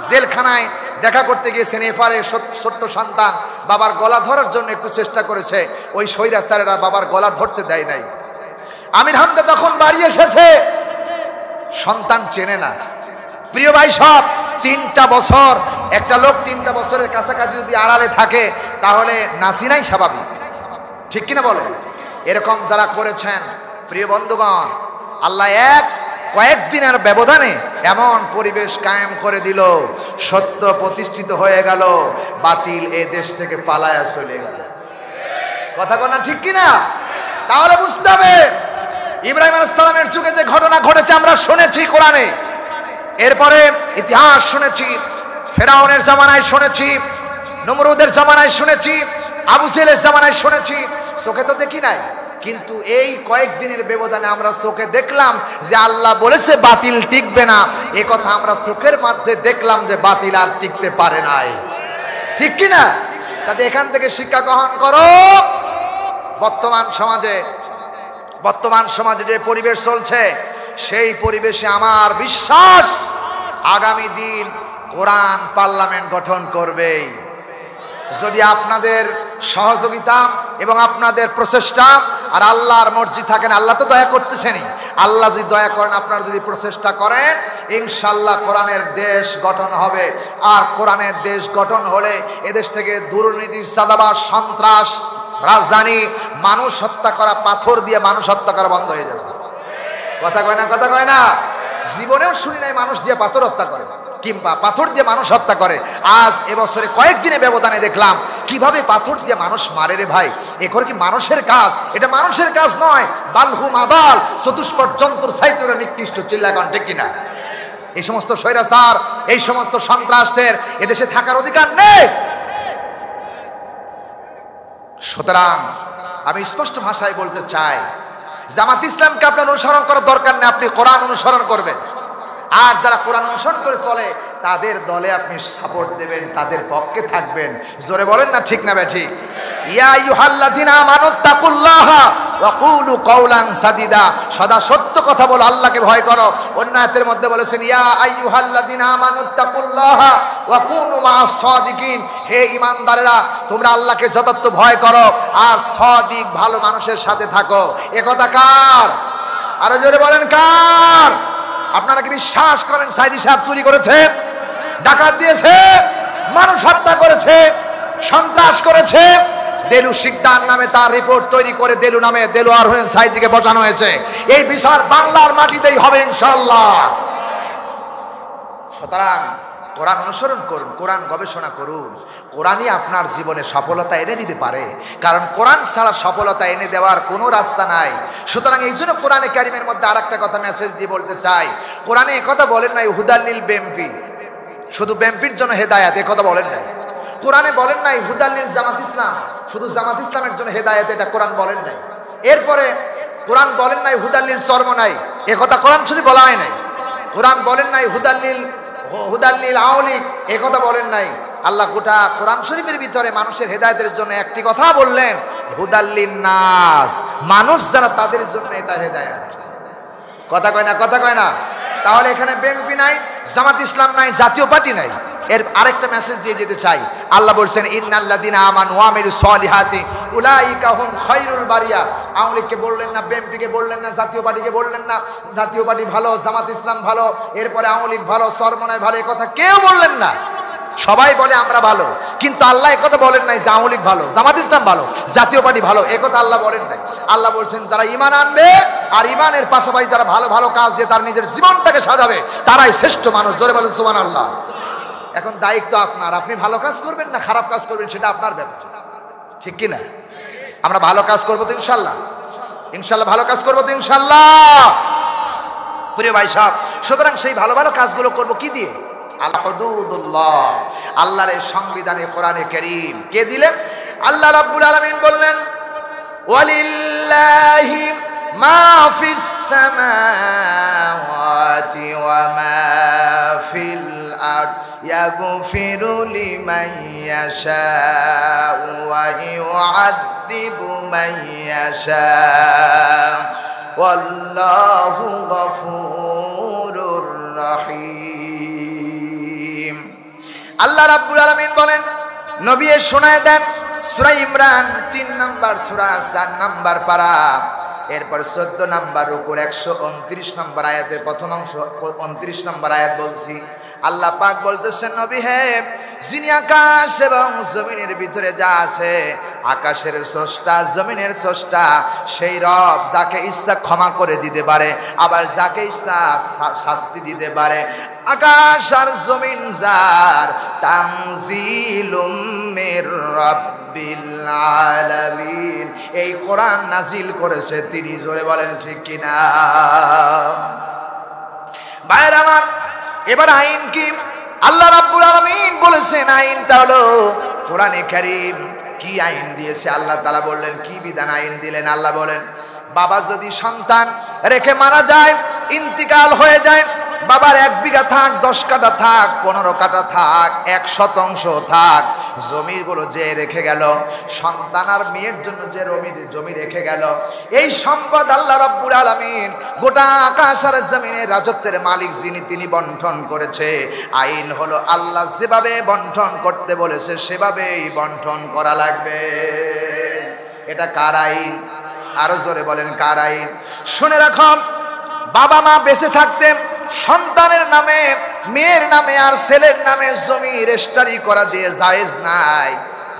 জেলখানায় দেখা করতে গিয়েছেন, এফারে ছোট্ট সন্তান বাবার গলা ধরার জন্য একটু চেষ্টা করেছে, ওই স্বৈরাচারেরা বাবার গলা ধরতে দেয় নাই। আমির হামজা যখন বাড়ি এসেছে, সন্তান চেনে না। প্রিয় ভাই সব, 3টা বছর, একটা লোক 3টা বছরের কাছাকাছি যদি আড়ালে থাকে, তাহলে নাসিনাই স্বাভাবিক। ঠিক কিনা বলে? এরকম যারা করেছেন, প্রিয় বন্ধুগণ, আল্লাহ কয়েকদিনের ব্যবধানে এমন পরিবেশ কায়েম করে দিল, সত্য প্রতিষ্ঠিত হয়ে গেল, বাতিল এ দেশ থেকে পালায়া চলে গেল। কথা বল না ঠিক কিনা? তাহলে বুঝতে হবে, ইব্রাহিম আলাইহিস সালামের যুগে যে ঘটনা ঘটেছে আমরা শুনেছি কোরআনে, এরপরে ইতিহাস শুনেছি, ফেরাউনের জামানায় শুনেছি, নমরুদের জামানায় শুনেছি, আবু জেহেলের জামানায় শুনেছি, চোখে তো দেখি নাই, কিন্তু এই কয়েকদিনের ব্যবধানে আমরা চোখে দেখলাম যে আল্লাহ বলেছে বাতিল টিকবে না। এই কথা আমরা চোখের মধ্যে দেখলাম যে বাতিল আর টিকতে পারে নাই। ঠিক কিনা? তাতে এখান থেকে শিক্ষা গ্রহণ করো। বর্তমান সমাজে যে পরিবেশ চলছে, সেই পরিবেশে আমার বিশ্বাস আগামী দিন কোরআন পার্লামেন্ট গঠন করবেই, যদি আপনাদের সহযোগিতা এবং আপনাদের প্রচেষ্টা আর আল্লাহর মর্জি থাকেন। আল্লাহ তো দয়া করতেছেনই, আল্লাহ যদি দয়া করেন, আপনারা যদি প্রচেষ্টা করেন, ইনশাল্লাহ কোরআনের দেশ গঠন হবে। আর কোরআনের দেশ গঠন হলে এদেশ থেকে দুর্নীতি, চাঁদাবাজ, সন্ত্রাস, রাজধানী, মানুষ হত্যা করা, পাথর দিয়ে মানুষ হত্যা করা বন্ধ হয়ে যাবে। কথা কয় না? কথা কয় না? জীবনেও শুনি নাই মানুষ দিয়ে পাথর হত্যা করে কিংবা পাথর দিয়ে মানুষ হত্যা করে। আজ এবছরে কয়েকদিনে ব্যবধানে দেখলাম কিভাবে পাথর দিয়ে মানুষ মারে রে ভাই। এ করে কি মানুষের কাজ? এটা মানুষের কাজ নয়। বালহুম আদাল, চতুষ্পদ যন্ত্র সাইতুরা নিকৃষ্ট। চিল্লাগান ঠিক কিনা? এই সমস্ত স্বৈরাচার, এই সমস্ত সন্ত্রাসদের এদেশে থাকার অধিকার নেই। সুতরাং আমি স্পষ্ট ভাষায় বলতে চাই, জামাত ইসলামকে আপনার অনুসরণ করার দরকার নেই, আপনি কোরআন অনুসরণ করবেন। আর যারা কোরআন অনুসরণ করে চলে তাদের দলে আপনি সাপোর্ট দেবেন, তাদের পক্ষে থাকবেন। জোরে বলেন না ঠিক না বেঠিক? ইয়া আইয়ুহাল্লাযিনা আমানুত্তাকুল্লাহা ওয়া কুলু কাওলান সাদিদা, সদা সত্য কথা বলো, আল্লাহকে ভয় করো। অন্য আয়াতের মধ্যে বলেছেন ইয়া আইয়ুহাল্লাযিনা আমানুত্তাকুল্লাহা ওয়া কুনু মা'আস সাদিকিন, হে ঈমানদারেরা তোমরা আল্লাহকে যথার্থ ভয় করো আর সাদিক ভালো মানুষের সাথে থাকো। এ কথা কার? আরো জোরে বলেন কার? আপনারা কি বিশ্বাস করেন সাইদি সাহেব চুরি করেছে, ডাকাত দিয়েছে, মানুষ হত্যা করেছে, সন্ত্রাস করেছে? দেলু শিকদার নামে তার রিপোর্ট তৈরি করে দেলু নামে দেলোয়ার হোসেন সাইদিকে বসানো হয়েছে। এই বিচার বাংলার মাটিতেই হবে ইনশাআল্লাহ। সুতরাং কোরআন অনুসরণ করুন, কোরআন গবেষণা করুন, কোরআনই আপনার জীবনে সফলতা এনে দিতে পারে, কারণ কোরআন ছাড়া সফলতা এনে দেওয়ার কোনো রাস্তা নাই। সুতরাং এই জন্য কোরআনে কারিমের মধ্যে আর একটা কথা মেসেজ দিয়ে বলতে চাই, কোরআনে একথা বলেন নাই হুদাল্লিল বিএমপি, শুধু বিএমপির জন্য হেদায়েত, একথা বলেন নাই। কোরআনে বলেন নাই হুদাল্লিল জামাত ইসলাম, শুধু জামাত ইসলামের জন্য হেদায়েত, এটা কোরআন বলেন নাই। এরপরে কোরআন বলেন নাই হুদাল্লিল চরমনাই, একথা কোরআন শরীফ বলা হয় নাই। কোরআন বলেন নাই হুদাল্লিল আওলিক, একথা বলেন নাই। আল্লাহ গোটা কোরআন শরীফের ভিতরে মানুষের হেদায়েতের জন্য একটি কথা বললেন, হুদাল্লিন নাস, মানুষ যারা তাদের জন্য এটা হেদায়েত। কথা কয় না? কথা কয় না? তাহলে এখানে বিএনপি নাই, জামাত ইসলাম নাই, জাতীয় পার্টি নাই। এর আরেকটা মেসেজ দিয়ে যেতে চাই, আল্লাহ বলছেন ইন্নাল্লাযিনা আমানু ওয়া আমিলুস সলিহাতি উলাইকা হুম খায়রুল বারিয়া। আওয়ামী লীগকে বললেন না, বিএনপিকে বললেন না, জাতীয় পার্টিকে বললেন না, জাতীয় পার্টি ভালো, জামাত ইসলাম ভালো, এরপরে আওয়ামী লীগ ভালো, চরমনাই ভালো, এই কথা কেউ বললেন না। সবাই বলে আমরা ভালো, কিন্তু আল্লাহ একথা বলেন নাই যে আওয়ামী লীগ ভালো, জামাত ইসলাম ভালো, জাতীয় পার্টি ভালো, একথা আল্লাহ বলেন নাই। আল্লাহ বলছেন যারা ঈমান আনবে আর ঈমানের পাশাপাশি যারা ভালো ভালো কাজ দিয়ে তার নিজের জীবনটাকে সাজাবে, তারাই শ্রেষ্ঠ মানুষ। জোরে বলেন সুবহানাল্লাহ। এখন দায়িত্ব আপনার, আপনি ভালো কাজ করবেন না খারাপ কাজ করবেন সেটা আপনার ব্যাপার, ঠিক কি না? আমরা ভালো কাজ করবো তো ইনশাল্লাহ, ইনশাল্লাহ ভালো কাজ করবো তো ইনশাল্লাহ, প্রিয় ভাই সাহেব। সুতরাং সেই ভালো ভালো কাজগুলো করবো কি দিয়ে? আল হুদুদুল্লাহ, আল্লাহর এই সংবিধানে কোরআনে কারীম কে দিলেন? আল্লাহ রাব্বুল আলামিন বললেন ওয়ালিল্লাহি মা ফিস সামাওয়াতি ওয়া মা ফিল আরদ ইয়াগফিরু লিমান ইয়াশাউ ওয়া ইউআযযিবু মান ইয়াশাউ ওয়াল্লাহু গফুরুর রহিম। আল্লাহ রাব্বুল আলামিন বলেন, নবী শোনায় দেন সূরা ইমরান 3 নম্বর সূরা 4 নম্বর পারা, এরপর 14 নম্বর উপর 129 নম্বর আয়াতের প্রথম অংশ 29 নম্বর আয়াত বলছি। আল্লাহ পাক বলতেছেন, নবী হে, যিনি আকাশ এবং জমিনের ভিতরে যা আছে, আকাশের স্রষ্টা জমিনের স্রষ্টা, সেই রব যাকে ইচ্ছা ক্ষমা করে দিতে পারে, আবার যাকে ইচ্ছা শাস্তি দিতে পারে। আকাশ আর জমিন যার, তানজিলুম মির রাব্বিল আলামিন, এই কোরআন নাজিল করেছে তিনি। জোরে বলেন ঠিক কিনা? ভাইরা আমার, এবার আইন কি? আল্লাহ রাব্বুল আলামিন বলেছেন আইনটা হলো কোরআনে কারীম। কি আইন দিয়েছে আল্লাহ তাআলা? বললেন কি বিধান আইন দিলেন? আল্লাহ বলেন, বাবা যদি সন্তান রেখে মারা যায়, ইন্তিকাল হয়ে যায়, বাবার 1 বিঘা থাক, 10 কাঠা থাক, 15 কাঠা থাক, 1 শতাংশ থাক, জমিগুলো যে রেখে গেল, সন্তান আর মেয়ের জন্য যে জমি রেখে গেল, এই সম্পদ আল্লাহ রাব্বুল আলামিন গোটা আকাশ আর জমিনের রাজত্বের মালিক যিনি, তিনি বন্টন করেছে। আইন হলো আল্লাহ যেভাবে বন্টন করতে বলেছে সেভাবেই বন্টন করা লাগবে। এটা কার আইন? আরো জোরে বলেন কার আইন? শুনে রাখুন, বাবা মা বেঁচে থাকতে সন্তানের নামে, মেয়ের নামে আর ছেলের নামে জমি রেজিস্ট্রি করা দিয়ে জায়েজ নাই।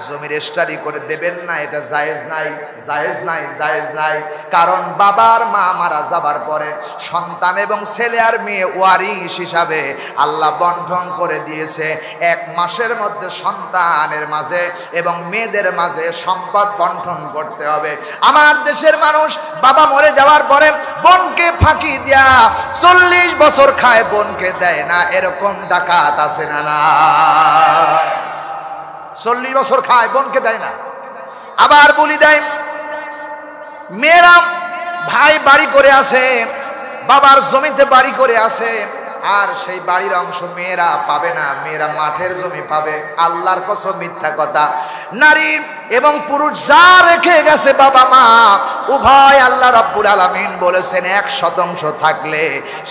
জমি রেজিস্ট্রি করে দেবেন না, এটা জায়েজ নাই, জায়েজ নাই, জায়েজ নাই। কারণ বাবার মা মারা যাবার পরে সন্তান এবং ছেলে আর মেয়ে ওয়ারিশ হিসাবে আল্লাহ বন্টন করে দিয়েছে। 1 মাসের মধ্যে সন্তানের মাঝে এবং মেয়েদের মাঝে সম্পদ বন্টন করতে হবে। আমার দেশের মানুষ বাবা মরে যাওয়ার পরে বোনকে ফাঁকি দিয়া 40 বছর খায়, বোনকে দেয় না, এরকম ডাকাত আছে না? না, 40 বছর খায়, বোনকে দেয় না। আবার বলি দেয়। মেয়েরা ভাই বাড়ি করে আছে, বাবার জমিতে বাড়ি করে আছে, আর সেই বাড়ির অংশ মেয়েরা পাবে না, মেয়েরা মাঠের জমি পাবে। আল্লাহর কসম মিথ্যা কথা। নারী এবং পুরুষ যা রেখে গেছে বাবা মা উভয় আল্লাহ রাব্বুল আলামিন বলেছেন 1% থাকলে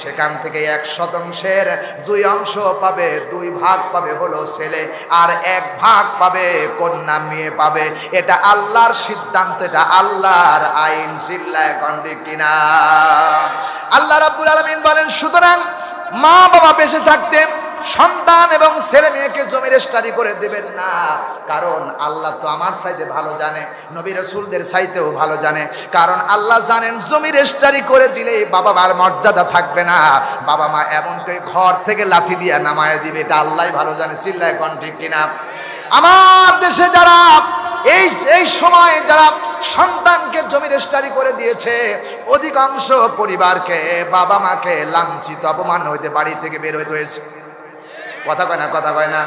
সেখান থেকে 1%-এর 2 অংশ পাবে, 2 ভাগ পাবে হলো ছেলে, আর 1 ভাগ পাবে কন্যা, মেয়ে পাবে। এটা আল্লাহর সিদ্ধান্ত, এটা আল্লাহর আইন। চিল্লায় কোন ঠিক কিনা? আল্লাহ রাব্বুল আলামিন বলেন, সুতরাং মা বাবা বেঁচে থাকতে সন্তান এবং ছেলে মেয়েকে জমি রেজিস্ট্রি করে দেবেন না। কারণ আল্লাহ তো আমার চাইতে ভালো জানে, নবী রাসূলদের চাইতেও ভালো জানে। কারণ আল্লাহ জানেন জমি রেজিস্ট্রি করে দিলে বাবা মার মর্যাদা থাকবে না, বাবা মা এমনকি ঘর থেকে লাঠি দিয়ে নামায় দিবে, এটা আল্লাহই ভালো জানে। চিল্লায় কোন ঠিক কিনা? আমার দেশে যারা এই সময় যারা সন্তানকে জমি রেজিস্ট্রি করে দিয়েছে, অধিকাংশ পরিবারকে বাবা মাকে লাঞ্ছিত অপমান হইতে বাড়ি থেকে বের হইতে হয়েছে। কথা কয় না, কথা কয় না।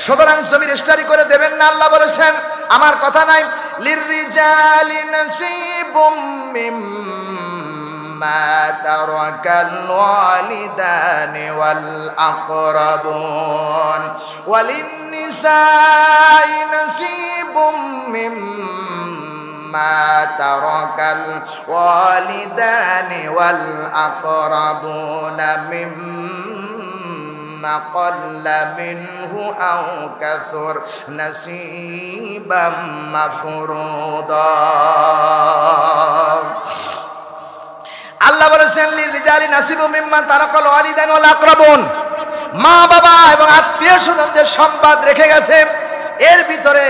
সুতরাং জমি রেজিস্ট্রি করে দেবেন না। আল্লাহ বলেছেন, আমার কথা নাই, লিররিজালি নাসিবুম মিম্মা তারাকাল ওয়ালিদানি ওয়াল আকরাবুন ওয়ালিন্নিসাই নাসিবুম মিম্মা তারাকাল ওয়ালিদানি ওয়াল আকরাবুন মিম্মা ক্বাল্লা মিনহু আও কাসুর নাসিবাম মাফরুদা। আল্লাহ বলেছেন, লিররিজালি নাসিবুম মিম্মা তারাকাল ওয়ালিদানি ওয়াল আকরাবুন, মা বাবা এবং আত্মীয় স্বজনদের সম্পদ রেখে গেছে, এর ভিতরে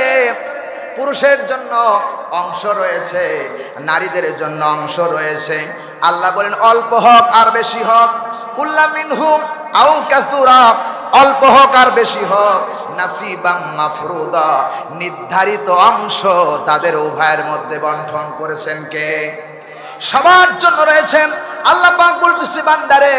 পুরুষের জন্য অংশ রয়েছে, নারীদের জন্য অংশ রয়েছে। আল্লাহ বলেন, অল্প হোক আর বেশি হোক, কুল্লা মিনহুম আও কাসুরা, অল্প হোক আর বেশি হোক, নাসিবাম মাফরুদা, নির্ধারিত অংশ তাদের উভয়ের মধ্যে বন্টন করেছেন কে? সবার জন্য রয়েছেন। আল্লাহ পাক বলতেছে, বান্দারে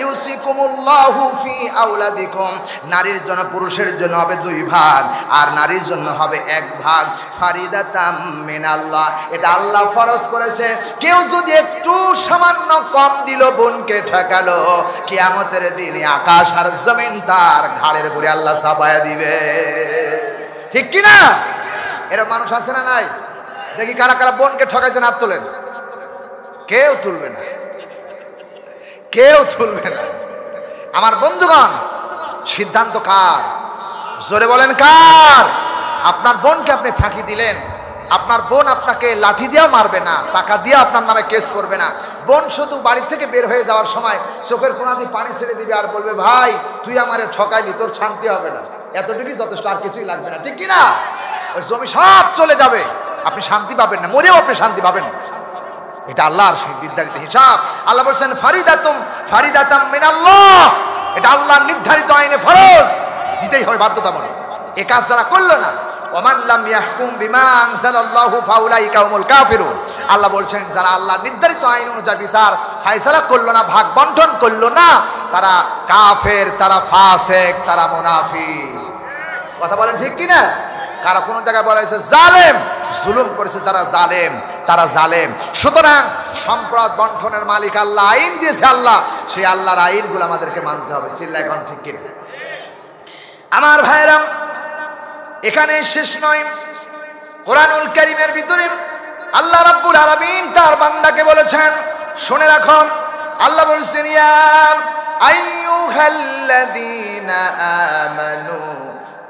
ইউসিকুমুল্লাহু ফি আওলাদিকুম, নারীর জন্য পুরুষের জন্য হবে 2 ভাগ, আর নারীর জন্য হবে 1 ভাগ। ফারিদাতাম মিনাল্লাহ, এটা আল্লাহ ফরজ করেছে। কেউ যদি একটু সামান্য কম দিল, বোনকে ঠেকালো, কিয়ামতের দিনে আকাশ আর জমিন তার ঘাড়ের উপরে আল্লাহ চাপায়া দিবে। ঠিক কি না? এরকম মানুষ আছে না নাই? দেখি কারা কারা বোনকে ঠকাইছেন, হাত তোলেন। কেউ তুলবে না, কেউ তুলবে না। আমার বন্ধুগণ, সিদ্ধান্ত কার? জোরে বলেন কার? আপনার বোনকে আপনি ফাঁকি দিলেন, আপনার বোন আপনাকে লাঠি দিয়েও মারবে না, টাকা দিয়ে আপনার নামে কেস করবে না। বোন শুধু বাড়ি থেকে বের হয়ে যাওয়ার সময় চোখের কোণা দিয়ে পানি ছেড়ে দিবে আর বলবে, ভাই তুই আমারে ঠকাইলি, তোর শান্তি হবে না, এতটুকুই যথেষ্ট, আর কিছুই লাগবে না। ঠিক কি না? ওই জমি সব চলে যাবে, আপনি শান্তি পাবেন না, মরেও আপনি শান্তি পাবেন না। এটা আল্লাহর সেই নির্ধারিত হিসাব। আল্লাহ বলছেন, ফারিদাতাম মিনাল্লাহ, এটা আল্লাহর নির্ধারিত আইনে ফরজ, দিতেই হবে বাধ্যতামূলক। এই কাজ যারা করলো না, ওমান লাম ইয়াহকুম বিমা আনজালাল্লাহু ফাউলাইকা হুমুল কাফিরুন, আল্লাহ বলছেন যারা আল্লাহর নির্ধারিত আইন অনুযায়ী বিচার ফায়সালা করলো না, ভাগ বন্টন করলো না, তারা কাফের, তারা ফাসিক, তারা মুনাফিক। কথা বলেন ঠিক কি না? কারা কোন জায়গায় বলা হয়েছে জালেম, জুলুম করেছে যারা জালেম, তারা জালেম। সুতরাং সম্পদ বন্টনের মালিক আল্লাহ, আইন দিয়েছে আল্লাহ, সেই আল্লাহর আইনগুলো আমাদেরকে মানতে হবে। চিল্লা এখন ঠিক কিনা? আমার ভাইরা, এখানে শেষ নয়। কোরআনুল কারীমের ভিতরে আল্লাহ রাব্বুল আলামিন তার বান্দাকে বলেছেন, শুনে রাখুন, আল্লাহ বলেছেন, ইয়া আইয়ুহাল্লাযীনা আমানু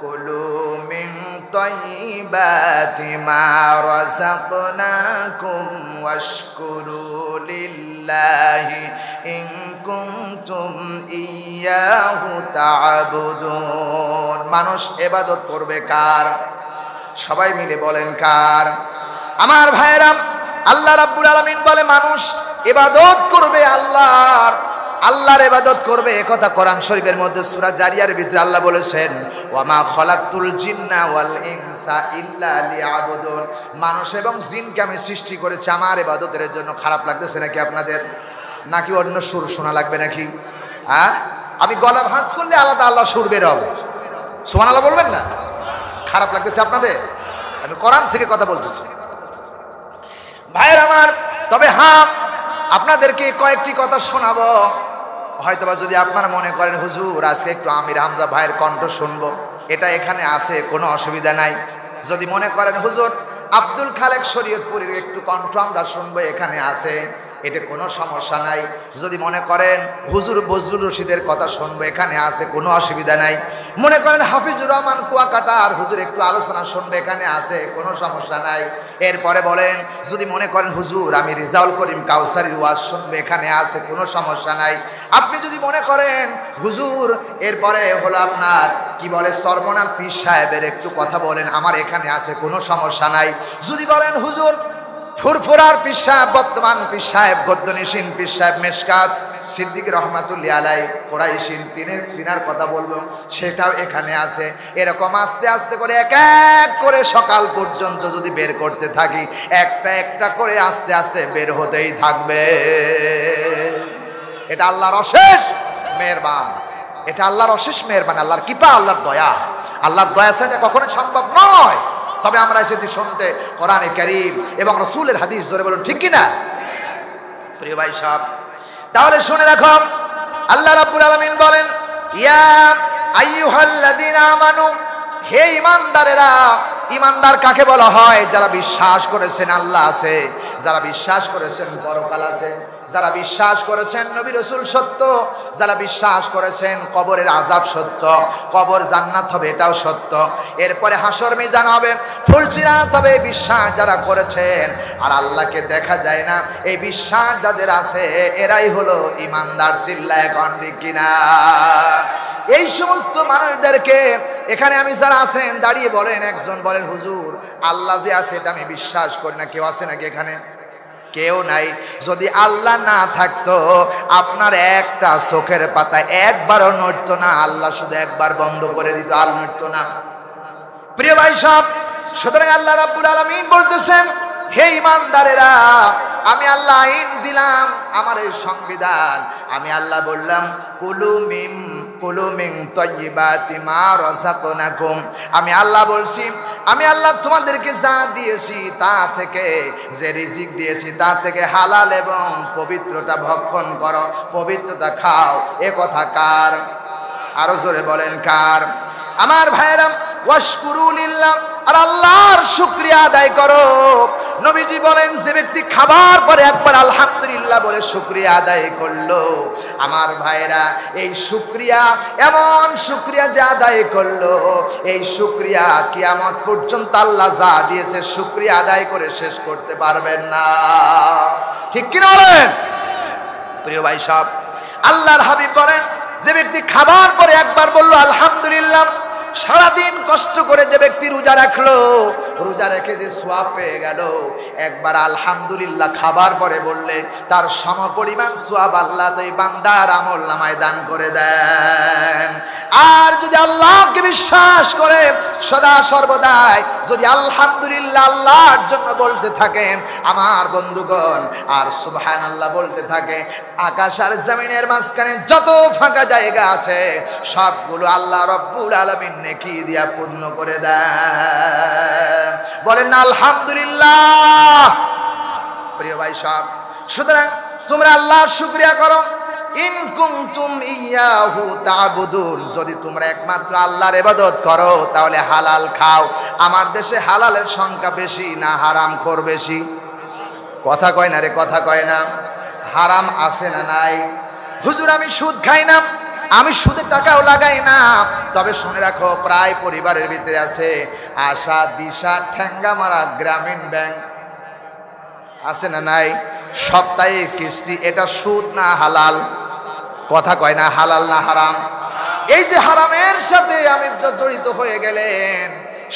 কুলু মিন তাইয়্যিবাতি মা রাযাকনাকুম ওয়াশকুরু লিল্লাহি ইন কুনতুম ইয়্যাহু তা'বুদুন। মানুষ ইবাদত করবে কার? সবাই মিলে বলেন কার? আমার ভাইরা, আল্লাহ রাব্বুল আলামিন বলে মানুষ ইবাদত করবে আল্লাহর, আল্লাহর ইবাদত করবে। একথা কোরআন শরীফের মধ্যে সূরা জারিয়ার ভিতরে আল্লাহ বলেছেন, ওয়া মা খালাকতুল জিন্না ওয়াল ইনসা ইল্লা লিয়াবুদুন। মানুষ এবং জিনকে আমি সৃষ্টি করেছি আমার ইবাদতের জন্য। খারাপ লাগতেছে নাকি আপনাদের? নাকি অন্য সুর শোনা লাগবে নাকি? হ্যাঁ, আমি গলা ভাঁজ করলে আলাদা আল্লাহ সুর বের হবে। সুবহানাল্লাহ বলবেন না? খারাপ লাগতেছে আপনাদের? আমি কোরআন থেকে কথা বলতেছি ভাইয়ের আমার। তবে হ্যাঁ, আপনাদেরকে কয়েকটি কথা শোনাবো। হয়তোবা যদি আপনারা মনে করেন হুজুর আজকে একটু আমির হামজা ভাইয়ের কণ্ঠ শুনবো, এটা এখানে আছে, কোনো অসুবিধা নাই। যদি মনে করেন হুজুর আব্দুল খালেক শরীয়তপুরীর একটু কণ্ঠ আমরা শুনবো, এখানে আছে, এটা কোনো সমস্যা নাই। যদি মনে করেন হুজুর বজলুর রশিদের কথা শুনবো, এখানে আছে, কোনো অসুবিধা নাই। মনে করেন হাফিজুর রহমান কুয়াকাটার হুজুর একটু আলোচনা শুনবে, এখানে আছে, কোনো সমস্যা নাই। এরপরে বলেন যদি মনে করেন হুজুর আমি রিজাউল করিম কাউসারির ওয়াজ শুনবে, এখানে আছে, কোনো সমস্যা নাই। আপনি যদি মনে করেন হুজুর এরপরে হলো আপনার কি বলে সর্বনাম পীর সাহেবের একটু কথা বলেন, আমার এখানে আছে, কোনো সমস্যা নাই। যদি বলেন হুজুর ফুরফুরার পীর সাহেব, বর্তমান পীর সাহেব গদ্দনিসিন পীর সাহেব মেশকাত সিদ্দিক রহমাতুল্লাহ আলাই কোরাইশিন তিনার কথা বলবো, সেটাও এখানে আছে। এরকম আস্তে আস্তে করে এক এক করে সকাল পর্যন্ত যদি বের করতে থাকি, একটা একটা করে আস্তে আস্তে বের হতেই থাকবে। এটা আল্লাহর অশেষ মেহেরবান, এটা আল্লাহর অশেষ মেহেরবান, আল্লাহর কৃপা, আল্লাহর দয়া। আল্লাহর দয়া ছাড়া কখনোই সম্ভব নয়। তবে আমরা এসেছি শুনতে কোরআনে কারীম এবং রাসূলের হাদিস। জোরে বলুন ঠিক কিনা? প্রিয় ভাই সাহেব, তাহলে শুনে রাখো, আল্লাহ রাব্বুল আলামিন বলেন ইয়া আইয়ুহাল্লাযীনা আমানু, হে ঈমানদারেরা। ঈমানদার কাকে বলা হয়? যারা বিশ্বাস করেছেন আল্লাহ আছে, যারা বিশ্বাস করেছেন পরকাল আছে, যারা বিশ্বাস করেছেন নবী রাসূল সত্য, যারা বিশ্বাস করেছেন কবরের আযাব সত্য, কবর জান্নাত হবে এটাও সত্য, এরপরে হাসর মিজান হবে, ফুলসিরাত হবে, বিশ্বাস যারা করেছেন। আর আল্লাহকে দেখা যায় না, এই বিশ্বাস যাদের আছে এরাই হলো ঈমানদার। চিল্লায় কোন ঠিক কিনা? এই সমস্ত মানুষদেরকে এখানে আমি যারা আছেন দাঁড়িয়ে বলেন, একজন বলেন হুজুর আল্লাহ যে আছে এটা আমি বিশ্বাস করি না। কেউ আছে নাকি এখানে? কেউ নাই। যদি আল্লাহ না থাকতো আপনার একটা চোখের পাতা একবারও নড়তো না, আল্লাহ শুধু একবার বন্ধ করে দিত, আর নড়তো না। প্রিয় ভাই সব, সুতরাং আল্লাহ রাব্বুল আলামিন বলতেছেন হে ঈমানদারেরা, আমি আল্লাহ আইন দিলাম, আমার এই সংবিধান। আমি আল্লাহ বললাম কুলু মিন তাইয়্যিবাতি মা রাযাকনাকুম। আমি আল্লাহ বলছি, আমি আল্লাহ তোমাদেরকে যা দিয়েছি তা থেকে, যে রিজিক দিয়েছি তা থেকে হালাল এবং পবিত্রতা ভক্ষণ করো, পবিত্রতা খাও। এ কথা কার? আরো জোরে বলেন কার? আমার ভাইরা, ওয়াশকুরু লিল্লাহ, আর আল্লাহর শুকরিয়া আদায় করো। নবীজি বলেন যে ব্যক্তি খাবার পরে একবার আলহামদুলিল্লাহ বলে শুকরিয়া আদায় করলো, আমার ভাইরা এই শুকরিয়া এমন শুকরিয়া যে আদায় করলো, এই শুকরিয়া কিয়ামত পর্যন্ত আল্লাহ যা দিয়েছে শুকরিয়া আদায় করে শেষ করতে পারবেন না। ঠিক কিনা বলেন? প্রিয় ভাই সব, আল্লাহর হাবিব বলেন যে ব্যক্তি খাবার পরে একবার বলল আলহামদুলিল্লাহ, সারাদিন কষ্ট করে যে ব্যক্তি রোজা রাখলো, রোজা রেখে যে সওয়াব পেয়ে গেল, একবার আলহামদুলিল্লাহ খাবার পরে বললে তার সমপরিমাণ সওয়াব আল্লাহ তো এই বান্দার আমলনামায় দান করে দেন। আর যদি আল্লাহকে বিশ্বাস করে সদা সর্বদাই যদি আলহামদুলিল্লাহ আল্লাহর জন্য বলতে থাকেন আমার বন্ধুগণ, আর সুবহানাল্লাহ বলতে থাকে, আকাশ আর জমিনের মাঝখানে যত ফাঁকা জায়গা আছে সবগুলো আল্লাহ রাব্বুল আলামিন নেকি দিয়া পূর্ণ করে দেন। বলেন না আলহামদুলিল্লাহ? প্রিয় ভাই সব, সুতরাং তোমরা আল্লাহর শুকরিয়া করো। ইন কুনতুম ইয়াহু তা'বুদুন, যদি তোমরা একমাত্র আল্লাহর ইবাদত করো তাহলে হালাল খাও। আমার দেশে হালালের সংখ্যা বেশি না হারামখোর বেশি? কথা কয় না রে, কথা কয় না। হারাম আছে না নাই? হুজুর আমি সুদ খাই না, আমি সুদের টাকাও লাগাই না। তবে শুনে রাখো, প্রায় পরিবারের ভিতরে আছে আশা দিশা ঠ্যাঙ্গা মারা গ্রামীণ ব্যাংক, আছে না নাই? সপ্তাহে কিস্তি, এটা সুদ না হালাল? কথা কয় না, হালাল না হারাম? এই যে হারামের সাথে আমি জড়িত হয়ে গেলেন,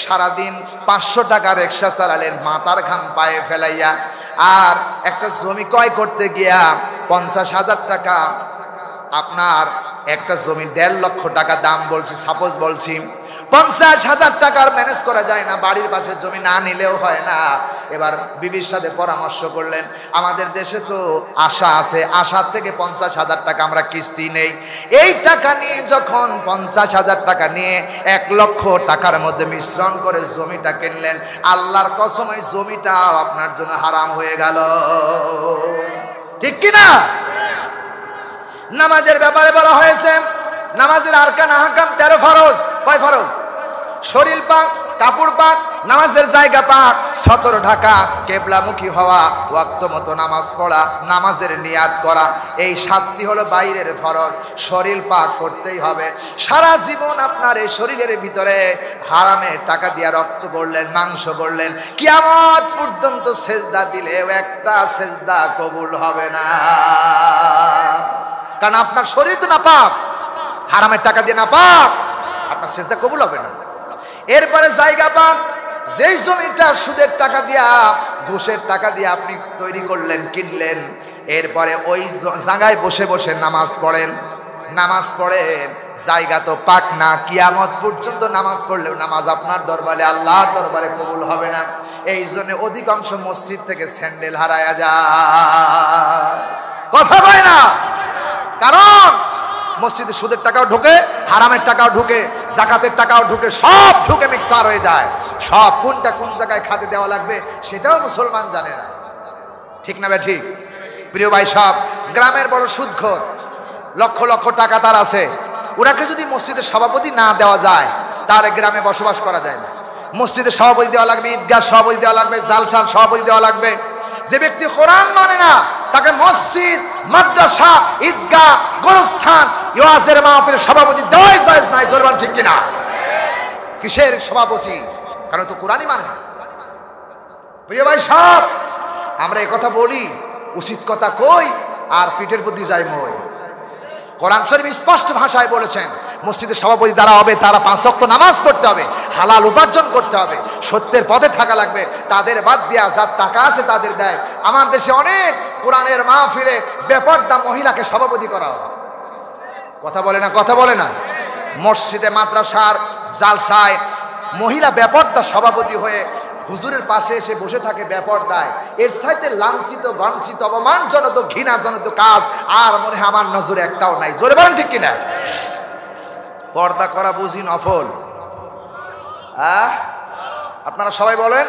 সারাদিন 500 টাকা রিক্সা চালালেন মাথার ঘাম পায়ে ফেলাইয়া, আর একটা জমি ক্রয় করতে গিয়া 50,000 টাকা, আপনার একটা জমি 1.5 লক্ষ টাকা দাম বলছি, সাপোজ বলছি, 50,000 টাকার ম্যানেজ করা যায় না, বাড়ির পাশে জমি না নিলেও হয় না। এবার বিবির সাথে পরামর্শ করলেন, আমাদের দেশে তো আশা আছে, আশার থেকে 50,000 টাকা আমরা কিস্তি নেই। এই টাকা নিয়ে যখন 50,000 টাকা নিয়ে 1 লক্ষ টাকার মধ্যে মিশ্রণ করে জমিটা কিনলেন, আল্লাহর কসম ওই জমিটা আপনার জন্য হারাম হয়ে গেল। ঠিক কিনা? নামাজের ব্যাপারে বলা হয়েছে, নামাজের আরকান আহকাম 13 ফরজ। কয় ফরজ? শরীর পাক, কাপড় পাক, নামাজের জায়গা পাক, সতর ঢাকা, কেবলামুখী হওয়া, ওয়াক্ত মতো নামাজ পড়া, নামাজের নিয়াত করা, এই 7টি হলো বাইরের ফরজ। শরীর পাক করতেই হবে। সারা জীবন আপনার এই শরীরের ভিতরে হারামে টাকা দিয়া রক্ত গড়লেন, মাংস গড়লেন, কিয়ামত পর্যন্ত সেজদা দিলেও একটা সেজদা কবুল হবে না, কারণ আপনার শরীর তো নাপাক, হারামের টাকা দিয়ে নাপাক, আপনার সেজদা কবুল হবে না। এরপরে জায়গা পাক, যেই জমিটা সুদের টাকা দিয়া, ঘুষের টাকা দিয়ে আপনি তৈরি করলেন, কিনলেন, এরপরে ওই জায়গায় বসে বসে নামাজ পড়েন, নামাজ পড়েন, জায়গা তো পাক না, কিয়ামত পর্যন্ত নামাজ পড়লেও নামাজ আপনার দরবারে, আল্লাহর দরবারে কবুল হবে না। এই জন্য অধিকাংশ মসজিদ থেকে স্যান্ডেল হারায়া যায়, কথা কয় না, কারণ মসজিদে সুদের টাকাও ঢুকে, হারামের টাকাও ঢুকে, জাকাতের টাকাও ঢুকে, সব ঢুকে মিক্সার হয়ে যায়। সব কোনটা কোন জায়গায় খাতে দেওয়া লাগবে সেটাও মুসলমান জানে না। ঠিক না ভাই? ঠিক। প্রিয় ভাই, সব গ্রামের বড় সুদখোর, লক্ষ লক্ষ টাকা তার আছে, ওরাকে যদি মসজিদের সভাপতি না দেওয়া যায়, তার গ্রামে বসবাস করা যায় না। মসজিদের সভাপতি দেওয়া লাগবে, ঈদগাহ সভাপতি দেওয়া লাগবে, জালসার সভাপতি দেওয়া লাগবে। যে ব্যক্তি কোরআন মানে না, তাকে মসজিদ, মাদ্রাসা, ঈদগাহ, গোরস্থান, ওয়াজের মাহফিলের সভাপতি দেওয়াই জায়েজ নাই। জোরবান ঠিক কিনা? কিসের সভাপতি? কারণ তো কোরআনই মানে না। প্রিয় ভাই, সব আমরা একথা বলি, উচিত কথা কই আর পিঠের বুদ্ধি যাই মই। কোরআন শরীফ স্পষ্ট ভাষায় বলেছেন, মসজিদের সভাপতি যারা হবে তারা 5 ওয়াক্ত নামাজ পড়তে হবে, হালাল উপার্জন করতে হবে, সত্যের পথে থাকা লাগবে, তাদের বাদ দিয়া যার টাকা আছে তাদের দেয়। আমার দেশে অনেক কোরআনের মাহফিলে বেপরদা মহিলাকে সভাপতি করা হয়, কথা বলে না, কথা বলে না। মসজিদে, মাদ্রাসার জালসায় মহিলা বেপরদা সভাপতি হয়ে হুজুরের পাশে এসে বসে থাকে বেপরদায়। এর সাথে লাঞ্ছিত, গঞ্চিত, অপমানজনক, ঘৃণাজনক কাজ আর মনে হয় আমার নজরে একটাও নাই। জোরে বলেন ঠিক কিনা? পর্দা করা বুঝি নফল। আপনারা সবাই বলেন,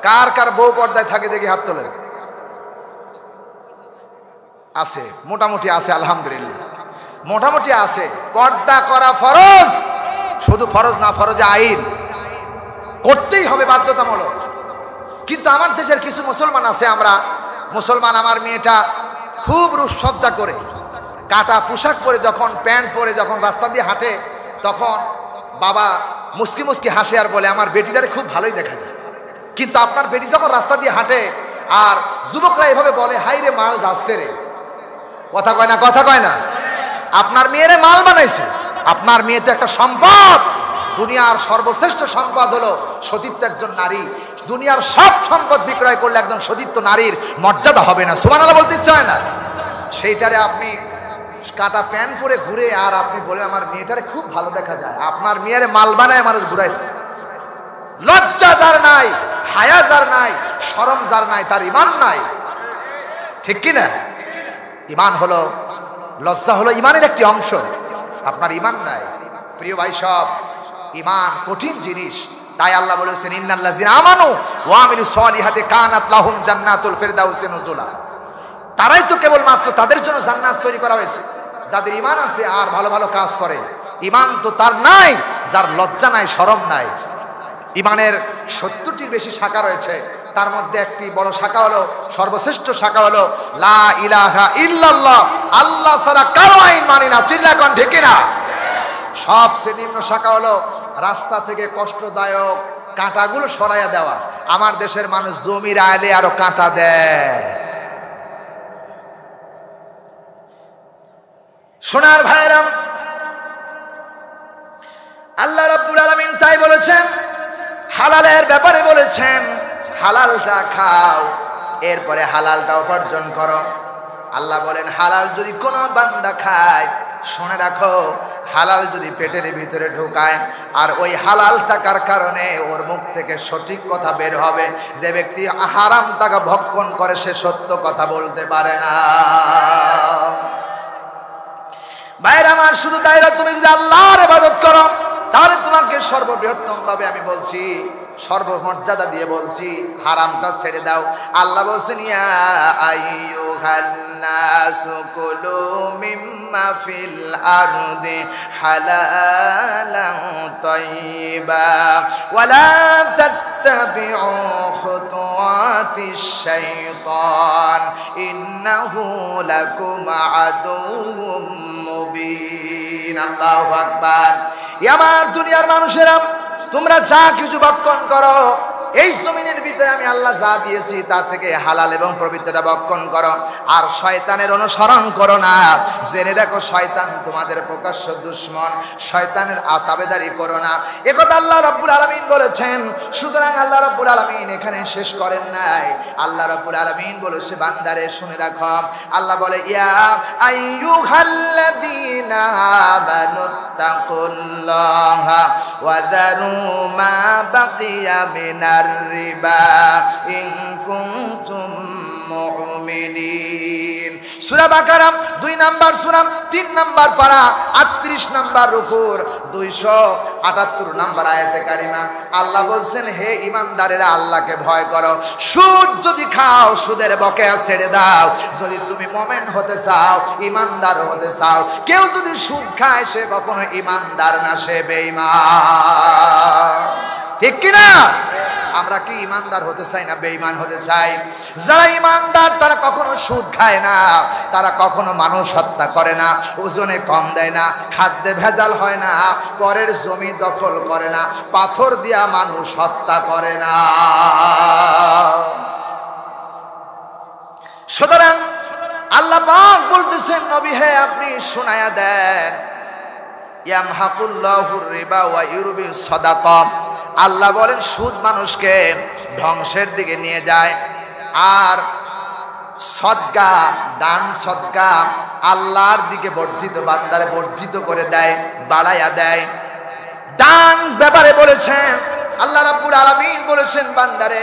কার কার বউ পর্দায় থাকে দেখি হাত তোলেন। আছে, মোটামুটি আছে, আলহামদুলিল্লাহ, মোটামুটি আছে। পর্দা করা ফরজ, শুধু ফরজ না, ফরজে আইন, করতেই হবে, বাধ্যতামূলক। কিন্তু আমার দেশের কিছু মুসলমান আছে, আমরা মুসলমান, আমার মেয়েটা খুব রূপসজ্জা করে, কাটা পোশাক পরে, যখন প্যান্ট পরে যখন রাস্তা দিয়ে হাঁটে, তখন বাবা মুস্কি মুস্কি হাসে আর বলে আমার বেটিটারে খুব ভালোই দেখা যায়। কিন্তু আপনার বেটি যখন রাস্তা দিয়ে হাঁটে আর যুবকরা এভাবে বলে, হাই রে মাল যাচ্ছে রে, কথা কয় না, কথা কয় না। আপনার মেয়েরে মাল বানাইছে। আপনার মেয়ে তো একটা সম্পদ। দুনিয়ার সর্বশ্রেষ্ঠ সম্পদ হলো সতীত্ব একজন নারী। দুনিয়ার সব সম্পদ বিক্রয় করলে একজন সতীত্ব নারীর মর্যাদা হবে না। সুবহানাল্লাহ বলতে চায় না? সেইটারে আপনি কাটা প্যান্ট পরে ঘুরে আর আপনি বলেন আমার মেয়েটারে খুব ভালো দেখা যায়। আপনার মেয়েরে মাল বানায় মানুষ ঘুরাইছে। লজ্জা যার নাই, হায়া যার নাই, শরম যার নাই, তার ঈমান নাই। ঠিক কি না? ঈমান হলো, লজ্জা হলো ঈমানের একটি অংশ। আপনার ঈমান নাই। প্রিয় ভাই, সব ঈমান কঠিন জিনিস। তাই আল্লাহ বলেছেন, ইন্নাল্লাযিনা আমানু ওয়া আমিলুস সলিহাতি কানাত লাহুম জান্নাতুল ফিরদাউসি নুজুলা। তারাই তো কেবলমাত্র, তাদের জন্য জান্নাত তৈরি করা হয়েছে যাদের ঈমান আছে আর ভালো ভালো কাজ করে। ঈমান তো তার নাই যার লজ্জা নাই, শরম নাই। ঈমানের 70টির বেশি শাখা রয়েছে, তার মধ্যে একটি বড় শাখা হলো, সর্বশ্রেষ্ঠ শাখা হলো লা ইলাহা ইল্লাল্লাহ, আল্লাহ ছাড়া কারো আইন মানি না। চিল্লা কোন ঠিক না? সবচেয়ে নিম্ন শাখা হলো রাস্তা থেকে কষ্টদায়ক কাঁটাগুলো সরাইয়া দেওয়া। আমার দেশের মানুষ জমির আইলে আরো কাঁটা দেয়। সোনার ভাইরাম, আল্লাহ রাব্বুল আলামিন তাই বলেছেন, হালালের ব্যাপারে বলেছেন হালালটা খাও, এরপরে হালালটা উপার্জন করো। আল্লাহ বলেন হালাল যদি কোনো বান্দা খায়, শুনে রাখো, হালাল যদি পেটের ভিতরে ঢোকায় আর ওই হালাল টাকার কারণে ওর মুখ থেকে সঠিক কথা বের হবে। যে ব্যক্তি হারাম টাকা ভক্ষণ করে সে সত্য কথা বলতে পারে না। ভাইরা আমার, শুধু তাই না, তুমি যদি আল্লাহর ইবাদত করো তাহলে তোমাকে সর্ববৃহত্তম ভাবে আমি বলছি, সর্বমর্যাদা দিয়ে বলছি, হারামটা ছেড়ে দাও। আল্লাহ বলছেন ইয়া আইয়ুহান নাসু কুলু মিম্মা ফিল আরদি হালালান তাইয়্যিবা ওয়ালা তাত্তাবিউ খুতুওয়াতিশ শাইতান ইন্নাহু লাকুম আদুউম মুবিন। আল্লাহু আকবার। আমার দুনিয়ার মানুষেরা, তোমরা যা কিছু ভক্ষণ করো, এই জমিনের ভিতরে আমি আল্লাহ যা দিয়েছি তার থেকে হালাল এবং পবিত্রতা ভক্ষণ করো। আর শয়তানের অনুসরণ করো না। জেনে রাখো শয়তান তোমাদের প্রকাশ্য দুশমন। শয়তানের তাবেদারি করো না। একথা আল্লাহ রাব্বুল আলামিন বলেছেন। সুতরাং আল্লাহ রাব্বুল আলামিন এখানে শেষ করেন নাই। আল্লাহ রাব্বুল আলামিন বলেছে বান্দারে শুনে রাখো। আল্লাহ বলে ইয়া আইয়ুহাল্লাযীনা আমানুত্তাকুল্লাহা ওয়া যারু মা বাকিয়া মিনার রিবা ইন কুনতুম মুমিনিন। সূরা বাকারা 2 নাম্বার সূরা 3 নাম্বার পারা 38 নাম্বার রুকুর 278 নাম্বার আয়াতে কারিমা আল্লাহ বলছেন হে ঈমানদারেরা আল্লাহকে ভয় করো। সুদ যদি খাও সুদের বকেয়া ছেড়ে দাও। যদি তুমি মুমিন হতে চাও, ঈমানদার হতে চাও, কেউ যদি সুদ খায় সে কখনো ঈমানদার না, সে বেঈমান। ঠিক কি না? আমরা কি ঈমানদার হতে চাই না বেঈমান হতে চাই? যারা ঈমানদার তারা কখনো সুদ খায় না, তারা কখনো মানুষ হত্যা করে না, ওজনে কম দেয় না, খাদ্যে ভেজাল হয় না, পরের জমি দখল করে না, পাথর দিয়া মানুষ হত্যা করে না। সুতরাং আল্লাহ পাক বলতেছেন নবী হে আপনি শোনায়া দেন ইয়ামহাকুল্লাহুর রিবা ওয়া ইউরবিস সাদাকা। আল্লাহ বলেন সুদ মানুষকে ধ্বংসের দিকে নিয়ে যায়, আর সদকা দান সদকা আল্লাহর দিকে বর্ধিত, বান্দারে বর্ধিত করে দেয়, বাড়াইয়া দেয়। দান ব্যাপারে বলেছেন আল্লাহ রাব্বুল আলামিন বলেছেন বান্দারে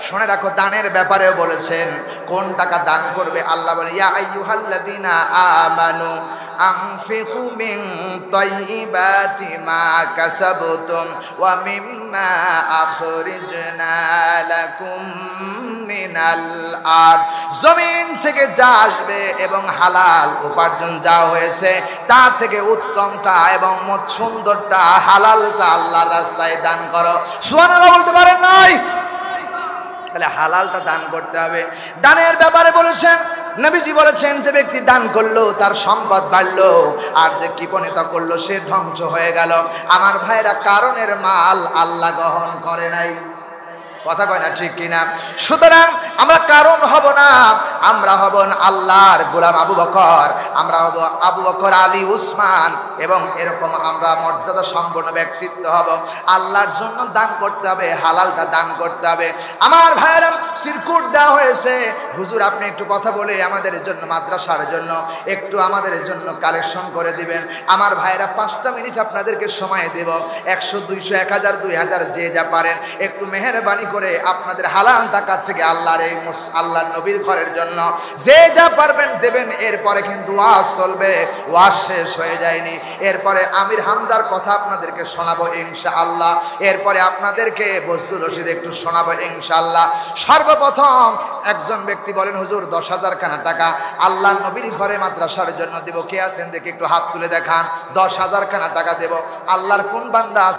শুনে রাখো, দানের ব্যাপারেও বলেছেন কোন টাকা দান করবে। আল্লাহ বলে ইয়া আইয়ুহাল্লাযীনা আমানু আনফিকু মিন তাইয়্যিবাতি মা কাসাবতুম ওয়া মিম্মা আখরিজনা লাকুম মিনাল আরদ। জমিন থেকে যা আসবে এবং হালাল উপার্জন যা হয়েছে তা থেকে উত্তমটা এবং সুন্দরটা হালালটা আল্লাহর রাস্তায় দান করো। সুবহানাল্লাহ বলতে পারেন নাই? তাহলে হালালটা দান করতে হবে। দানের ব্যাপারে বলেছেন নবীজি বলেছেন যে ব্যক্তি দান করলো তার সম্পদ বাড়লো, আর যে কৃপণতা করলো সে ধ্বংস হয়ে গেল। আমার ভাইরা, কারণের মাল আল্লাহ গ্রহণ করে নাই। কথা কয় না ঠিক কিনা? সুতরাং আমরা কারণ হব না, আমরা হব আল্লাহর গোলাম আবু বকর, আমরা হব আবু বকর, আলী, উসমান, এবং এরকম আমরা মর্যাদা সম্পন্ন ব্যক্তিত্ব হব। আল্লাহর জন্য দান করতে হবে, হালালটা দান করতে হবে। আমার ভাইয়েরা, সিরকুট দেওয়া হয়েছে, হুজুর আপনি একটু কথা বলে আমাদের জন্য, মাদ্রাসার জন্য একটু আমাদের জন্য কালেকশন করে দিবেন। আমার ভাইয়েরা 5টা মিনিট আপনাদেরকে সময় দেব, 100, 200, 1000, 2000 যে যা পারেন একটু মেহেরবানি করে আপনাদের হালাল টাকা থেকে আল্লাহর এই আল্লাহর নবীর ঘরের জন্য যে যা পারবেন দেবেন। এরপরে কিন্তু ওয়াজ চলবে, ওয়াজ শেষ হয়ে যায়নি। এরপরে আমির হামজার কথা আপনাদেরকে শোনাবো ইনশাআল্লাহ। এরপরে আপনাদেরকে বজলুর রশিদ একটু শোনাবো ইনশাআল্লাহ। সর্বপ্রথম একজন ব্যক্তি বলেন হুজুর 10,000 খানা টাকা আল্লাহর নবীর ঘরে মাদ্রাসার জন্য দেব। কে আছেন দেখি একটু হাত তুলে দেখান। 10,000 খানা টাকা দেব। আল্লাহর কোন বান্দা